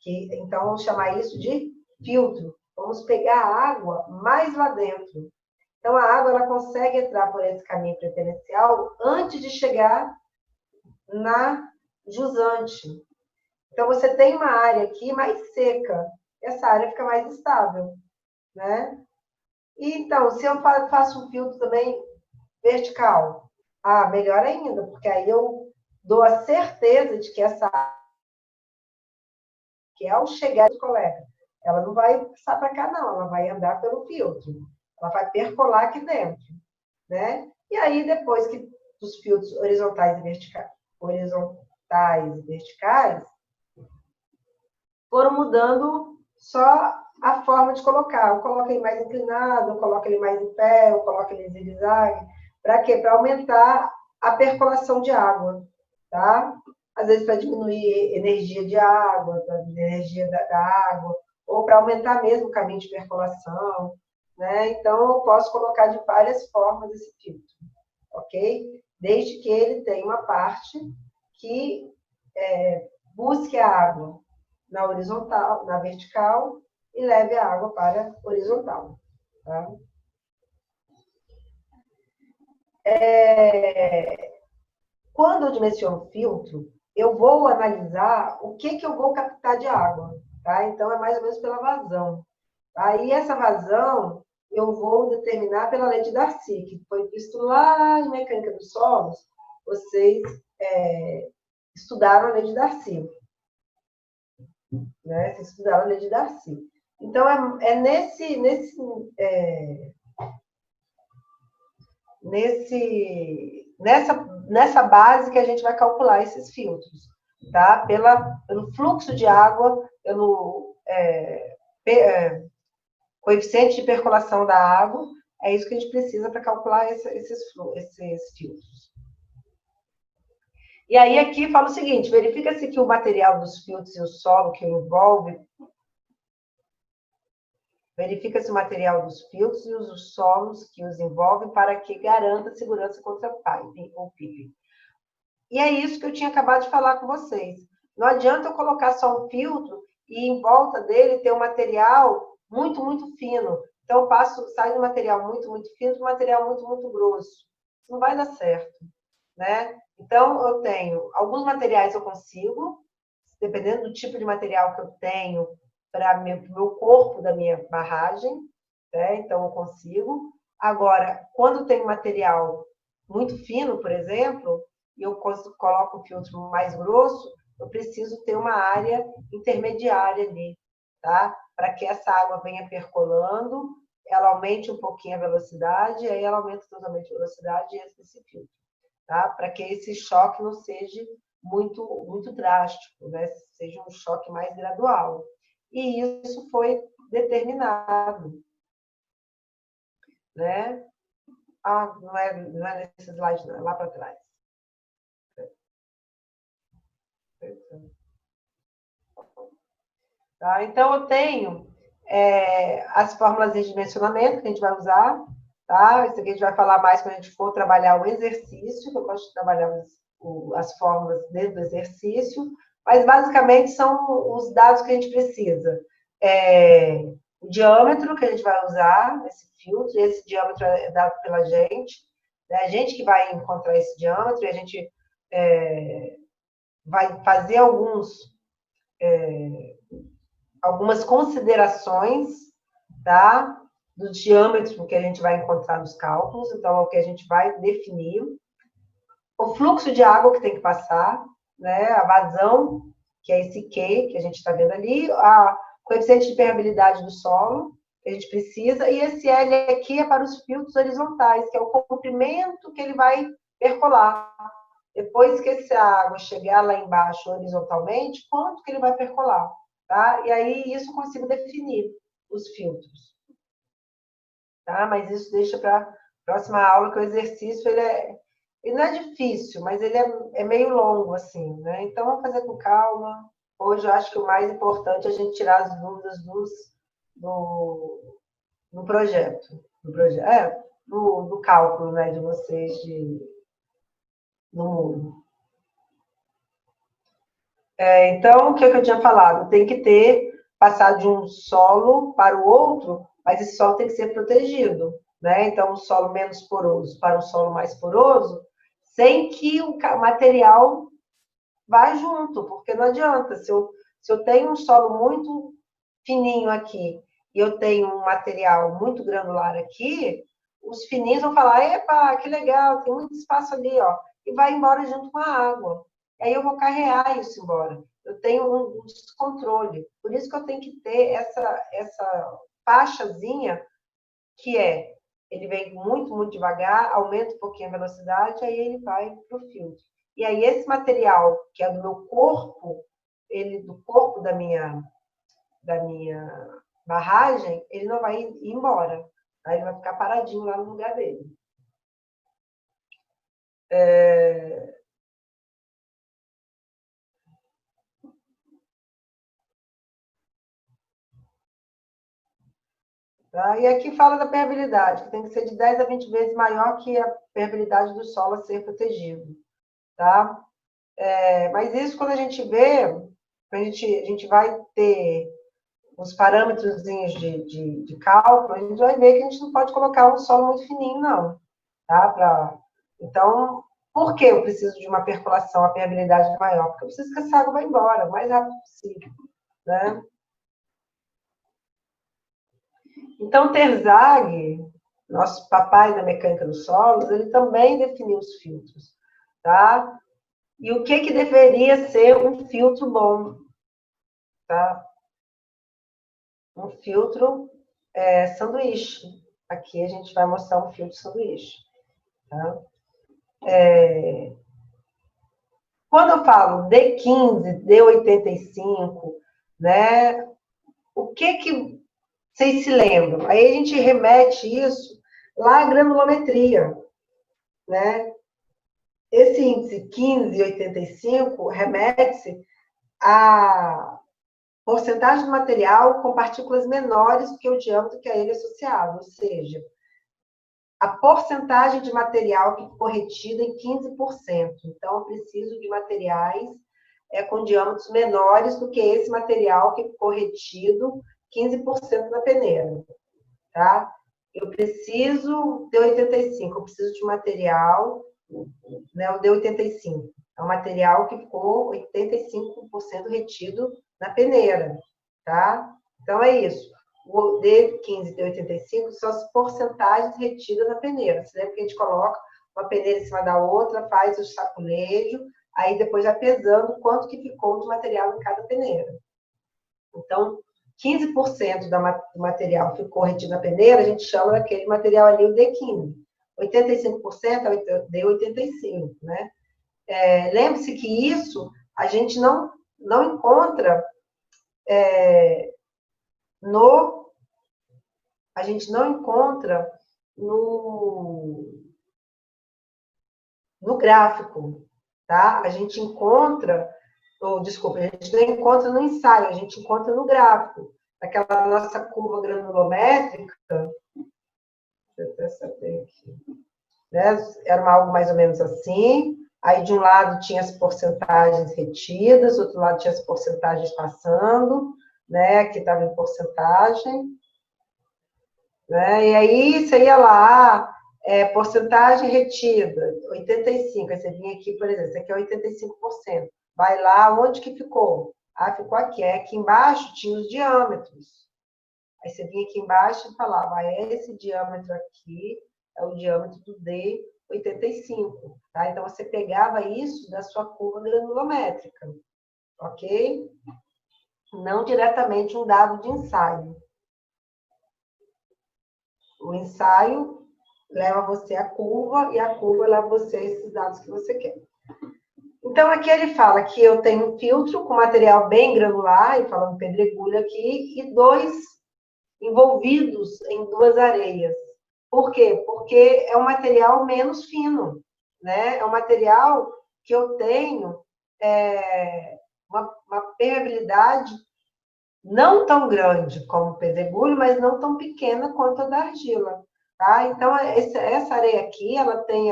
Então, vamos chamar isso de filtro. Vamos pegar a água mais lá dentro. Então, a água ela consegue entrar por esse caminho preferencial antes de chegar na jusante. Então, você tem uma área aqui mais seca. Essa área fica mais estável, né? E, então, se eu faço um filtro também vertical, melhor ainda, porque aí eu dou a certeza de que essa área, que ao chegar do colega, ela não vai passar para cá, não. Ela vai andar pelo filtro. Ela vai percolar aqui dentro, né? E aí, depois que os filtros horizontais e verticais foram mudando só a forma de colocar. Eu coloco ele mais inclinado, eu coloco ele mais em pé, eu coloco ele em zigue-zague. Para quê? Para aumentar a percolação de água, tá? Às vezes para diminuir energia de água, energia da água, ou para aumentar mesmo o caminho de percolação, né? Então, eu posso colocar de várias formas esse filtro, ok? Desde que ele tenha uma parte que busque a água na horizontal, na vertical, e leve a água para a horizontal. Tá? Quando eu dimensiono filtro, eu vou analisar o que eu vou captar de água. Tá? Então, é mais ou menos pela vazão. Aí, essa vazão, eu vou determinar pela lei de Darcy, que foi visto lá em Mecânica dos Solos. Vocês estudaram a lei de Darcy. Né? Vocês estudaram a lei de Darcy. Então, nessa base que a gente vai calcular esses filtros, tá? Pelo fluxo de água, pelo coeficiente de percolação da água, é isso que a gente precisa para calcular esses filtros. E aí aqui fala o seguinte, verifica-se que o material dos filtros e o solo que o envolve. Verifica-se o material dos filtros e os solos que os envolvem para que garanta a segurança contra pipe ou pipe. E é isso que eu tinha acabado de falar com vocês. Não adianta eu colocar só um filtro e em volta dele ter um material muito, muito fino. Então, sai de um material muito, muito fino para um material muito, muito grosso. Isso não vai dar certo, né? Então, eu tenho alguns materiais eu consigo, dependendo do tipo de material que eu tenho, para o meu corpo da minha barragem, né? Então eu consigo. Agora, quando tem material muito fino, por exemplo, e eu coloco um filtro mais grosso, eu preciso ter uma área intermediária ali, tá? Para que essa água venha percolando, ela aumente um pouquinho a velocidade, aí ela aumenta totalmente a velocidade e esse filtro, tá? Para que esse choque não seja muito, muito drástico, né? Seja um choque mais gradual. E isso foi determinado, né? Ah, não é nesse slide, não, é lá para trás. Tá? Então, eu tenho as fórmulas de dimensionamento que a gente vai usar, tá? Isso aqui a gente vai falar mais quando a gente for trabalhar o exercício, que eu gosto de trabalhar as fórmulas dentro do exercício, mas basicamente são os dados que a gente precisa. O diâmetro que a gente vai usar nesse filtro, esse diâmetro é dado pela gente, né? A gente que vai encontrar esse diâmetro e a gente vai fazer algumas considerações, tá? Do diâmetro que a gente vai encontrar nos cálculos, então é o que a gente vai definir. O fluxo de água que tem que passar, né? A vazão, que é esse Q que a gente está vendo ali, a coeficiente de permeabilidade do solo, que a gente precisa, e esse L aqui é para os filtros horizontais, que é o comprimento que ele vai percolar. Depois que essa água chegar lá embaixo horizontalmente, quanto que ele vai percolar, tá? E aí isso eu consigo definir os filtros, tá? Mas isso deixa para a próxima aula, que o exercício ele não é difícil, mas ele é meio longo, assim, né? Então, vamos fazer com calma. Hoje, eu acho que o mais importante é a gente tirar as dúvidas no projeto. No cálculo, né, de vocês no mundo. Então, o que eu tinha falado? Tem que passar de um solo para o outro, mas esse solo tem que ser protegido, né? Então, um solo menos poroso para um solo mais poroso, sem que o material vá junto, porque não adianta. Se eu tenho um solo muito fininho aqui e eu tenho um material muito granular aqui, os fininhos vão falar, epa, que legal, tem muito espaço ali, ó, e vai embora junto com a água. Aí eu vou carregar isso embora. Eu tenho um descontrole. Por isso que eu tenho que ter essa faixazinha que ele vem muito, muito devagar, aumenta um pouquinho a velocidade, aí ele vai para o filtro. E aí esse material, que é do meu corpo, do corpo da minha barragem, ele não vai ir embora. Aí ele vai ficar paradinho lá no lugar dele. Tá? E aqui fala da permeabilidade, que tem que ser de 10 a 20 vezes maior que a permeabilidade do solo a ser protegido. Tá? Mas isso, quando a gente vê, a gente vai ter os parâmetros de cálculo, a gente vai ver que a gente não pode colocar um solo muito fininho, não. Tá? Então, por que eu preciso de uma percolação, a permeabilidade maior? Porque eu preciso que essa água vá embora o mais rápido possível. Né? Então, Terzaghi, nosso papai da mecânica dos solos, ele também definiu os filtros. Tá? E o que deveria ser um filtro bom? Tá? Um filtro sanduíche. Aqui a gente vai mostrar um filtro sanduíche. Tá? Quando eu falo D15, D85, né? O que vocês se lembram? Aí a gente remete isso lá à granulometria, né? Esse índice 15,85 remete-se à porcentagem do material com partículas menores do que o diâmetro que a ele é associado, ou seja, a porcentagem de material que ficou retida em 15%. Então, eu preciso de materiais com diâmetros menores do que esse material que ficou retido 15% na peneira. Tá? Eu preciso de 85, eu preciso de material, né, o D85. É um material que ficou 85% retido na peneira. Tá? Então, é isso. O D15 e D85 são as porcentagens retidas na peneira. Você lembra que a gente coloca uma peneira em cima da outra, faz o saculejo, aí depois já pesando quanto que ficou de material em cada peneira. Então, 15% do material ficou retido na peneira, a gente chama daquele material ali o D15. 85% é o D85, né? Lembre-se que isso a gente não encontra a gente não encontra no gráfico, tá? A gente encontra, desculpa, a gente não encontra no ensaio, a gente encontra no gráfico. Aquela nossa curva granulométrica, deixa eu até saber aqui, né? Era algo mais ou menos assim. Aí, de um lado, tinha as porcentagens retidas, do outro lado, tinha as porcentagens passando, né? Aqui estava em porcentagem. Né? E aí, você ia lá, porcentagem retida, 85%. Aí você vinha aqui, por exemplo, isso aqui é 85%. Vai lá, onde que ficou? Ah, ficou aqui. Aqui embaixo tinha os diâmetros. Aí você vinha aqui embaixo e falava, esse diâmetro aqui é o diâmetro do D85. Tá? Então, você pegava isso da sua curva granulométrica. Ok? Não diretamente um dado de ensaio. O ensaio leva você à curva e a curva leva você a esses dados que você quer. Então, aqui ele fala que eu tenho um filtro com material bem granular, e falando pedregulho aqui, e dois envolvidos em duas areias. Por quê? Porque é um material menos fino, né? É um material que eu tenho uma permeabilidade não tão grande como o pedregulho, mas não tão pequena quanto a da argila. Tá? Então, essa areia aqui, ela tem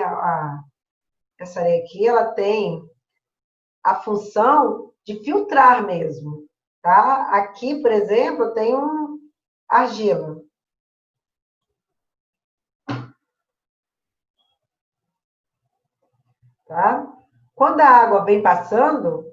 essa areia aqui, ela tem a função de filtrar mesmo. Tá? Aqui, por exemplo, eu tenho argila. Tá? Quando a água vem passando,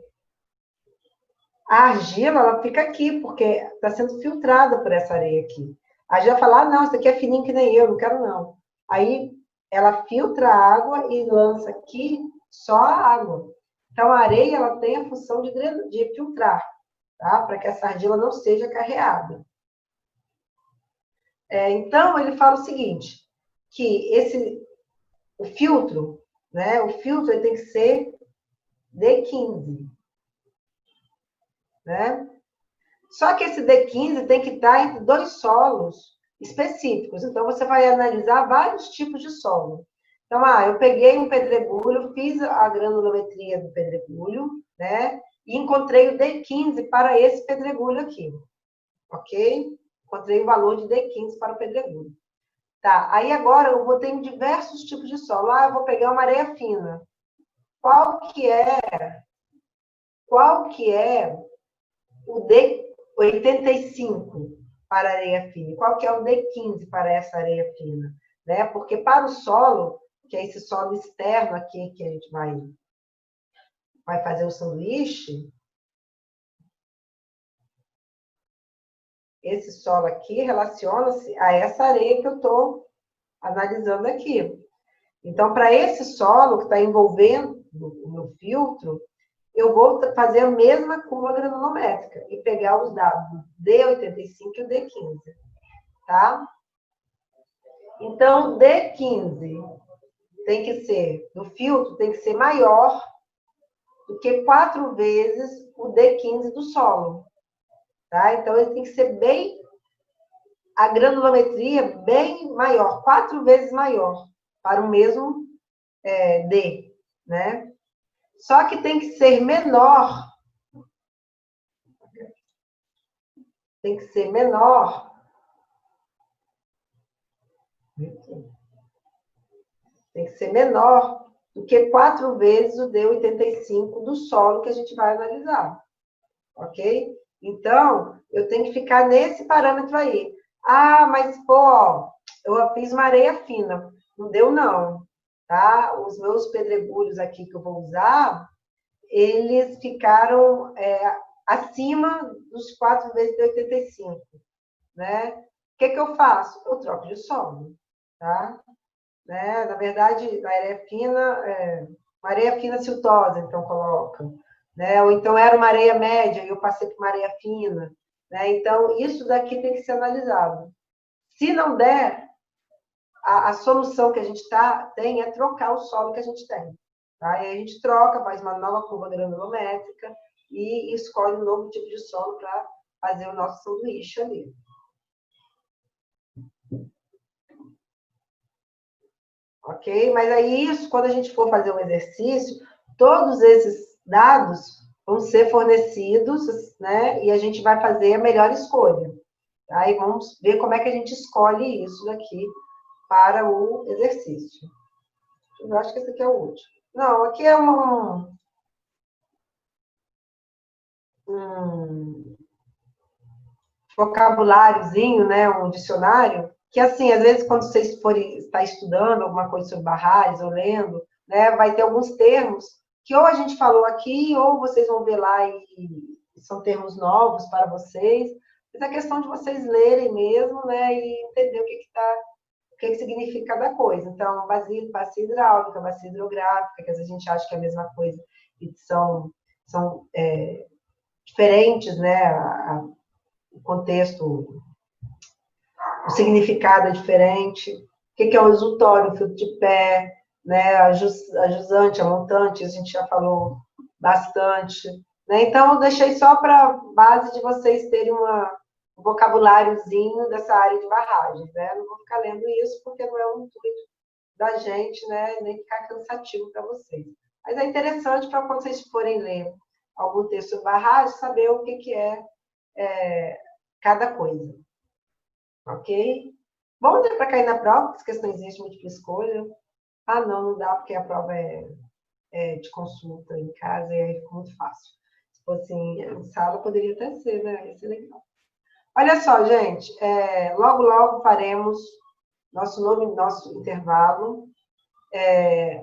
a argila ela fica aqui, porque está sendo filtrada por essa areia aqui. Aí já falar, não, isso aqui é fininho que nem eu, não quero não. Aí ela filtra a água e lança aqui só a água. Então a areia ela tem a função de filtrar, tá? Para que essa argila não seja carreada. Então ele fala o seguinte, que o filtro, né? O filtro ele tem que ser D15, né? Só que esse D15 tem que estar entre dois solos específicos. Então, você vai analisar vários tipos de solo. Então, eu peguei um pedregulho, fiz a granulometria do pedregulho, né? E encontrei o D15 para esse pedregulho aqui. Ok? Encontrei o valor de D15 para o pedregulho. Tá, aí agora eu vou ter diversos tipos de solo. Eu vou pegar uma areia fina. Qual que é o D85 para areia fina? Qual que é o D15 para essa areia fina? Né? Porque para o solo, que é esse solo externo aqui que a gente vai fazer o sanduíche, esse solo aqui relaciona-se a essa areia que eu estou analisando aqui. Então, para esse solo que está envolvendo o meu filtro, eu vou fazer a mesma curva granulométrica e pegar os dados do D85 e o D15, tá? Então, D15 tem que ser, do filtro, tem que ser maior do que 4 vezes o D15 do solo, tá? Então, ele tem que ser bem, a granulometria bem maior, 4 vezes maior, para o mesmo D, né? Só que tem que ser menor. Tem que ser menor. Tem que ser menor do que 4 vezes o D85 do solo que a gente vai analisar. Ok? Então, eu tenho que ficar nesse parâmetro aí. Mas, pô, eu fiz uma areia fina. Não deu, não. Tá? Os meus pedregulhos aqui que eu vou usar, eles ficaram acima dos 4 vezes de 85, né? O que eu faço? Eu troco de solo, tá? Né? Na verdade, na areia fina siltosa, então coloca, né? Ou então era uma areia média e eu passei por uma areia fina, né? Então, isso daqui tem que ser analisado. Se não der, a solução que a gente tem é trocar o solo que a gente tem. Tá? E aí a gente troca, faz uma nova curva granulométrica e escolhe um novo tipo de solo para fazer o nosso sanduíche ali. Ok? Mas aí, isso, quando a gente for fazer o exercício, todos esses dados vão ser fornecidos, né? E a gente vai fazer a melhor escolha. Tá? E vamos ver como é que a gente escolhe isso daqui para o exercício. Eu acho que esse aqui é o último. Não, aqui é um vocabuláriozinho, né, um dicionário, que assim, às vezes quando vocês forem estar estudando alguma coisa sobre barragens ou lendo, né, vai ter alguns termos que ou a gente falou aqui, ou vocês vão ver lá e são termos novos para vocês. Mas é questão de vocês lerem mesmo, né, e entender o que significa cada coisa. Então, bacia hidráulica, bacia hidrográfica, que às vezes a gente acha que é a mesma coisa, e são diferentes, né, o contexto, o significado é diferente. O que é o exutório, o filtro de pé, né? A jusante, a montante, a gente já falou bastante. Né? Então, eu deixei só para base de vocês terem um vocabuláriozinho dessa área de barragens. Né? Não vou ficar lendo isso, porque não é o intuito da gente, né? Nem ficar cansativo para vocês. Mas é interessante para quando vocês forem ler algum texto sobre barragem, saber o que é cada coisa. Ok? Bom, né, para cair na prova, as questões de múltipla escolha. Não dá, porque a prova é de consulta em casa e aí fica muito fácil. Se fosse em sala, poderia até ser, né? Ia ser legal. Olha só, gente, logo, logo faremos nosso intervalo.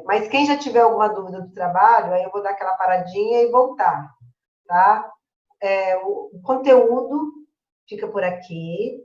Mas quem já tiver alguma dúvida do trabalho, aí eu vou dar aquela paradinha e voltar, tá? O conteúdo fica por aqui.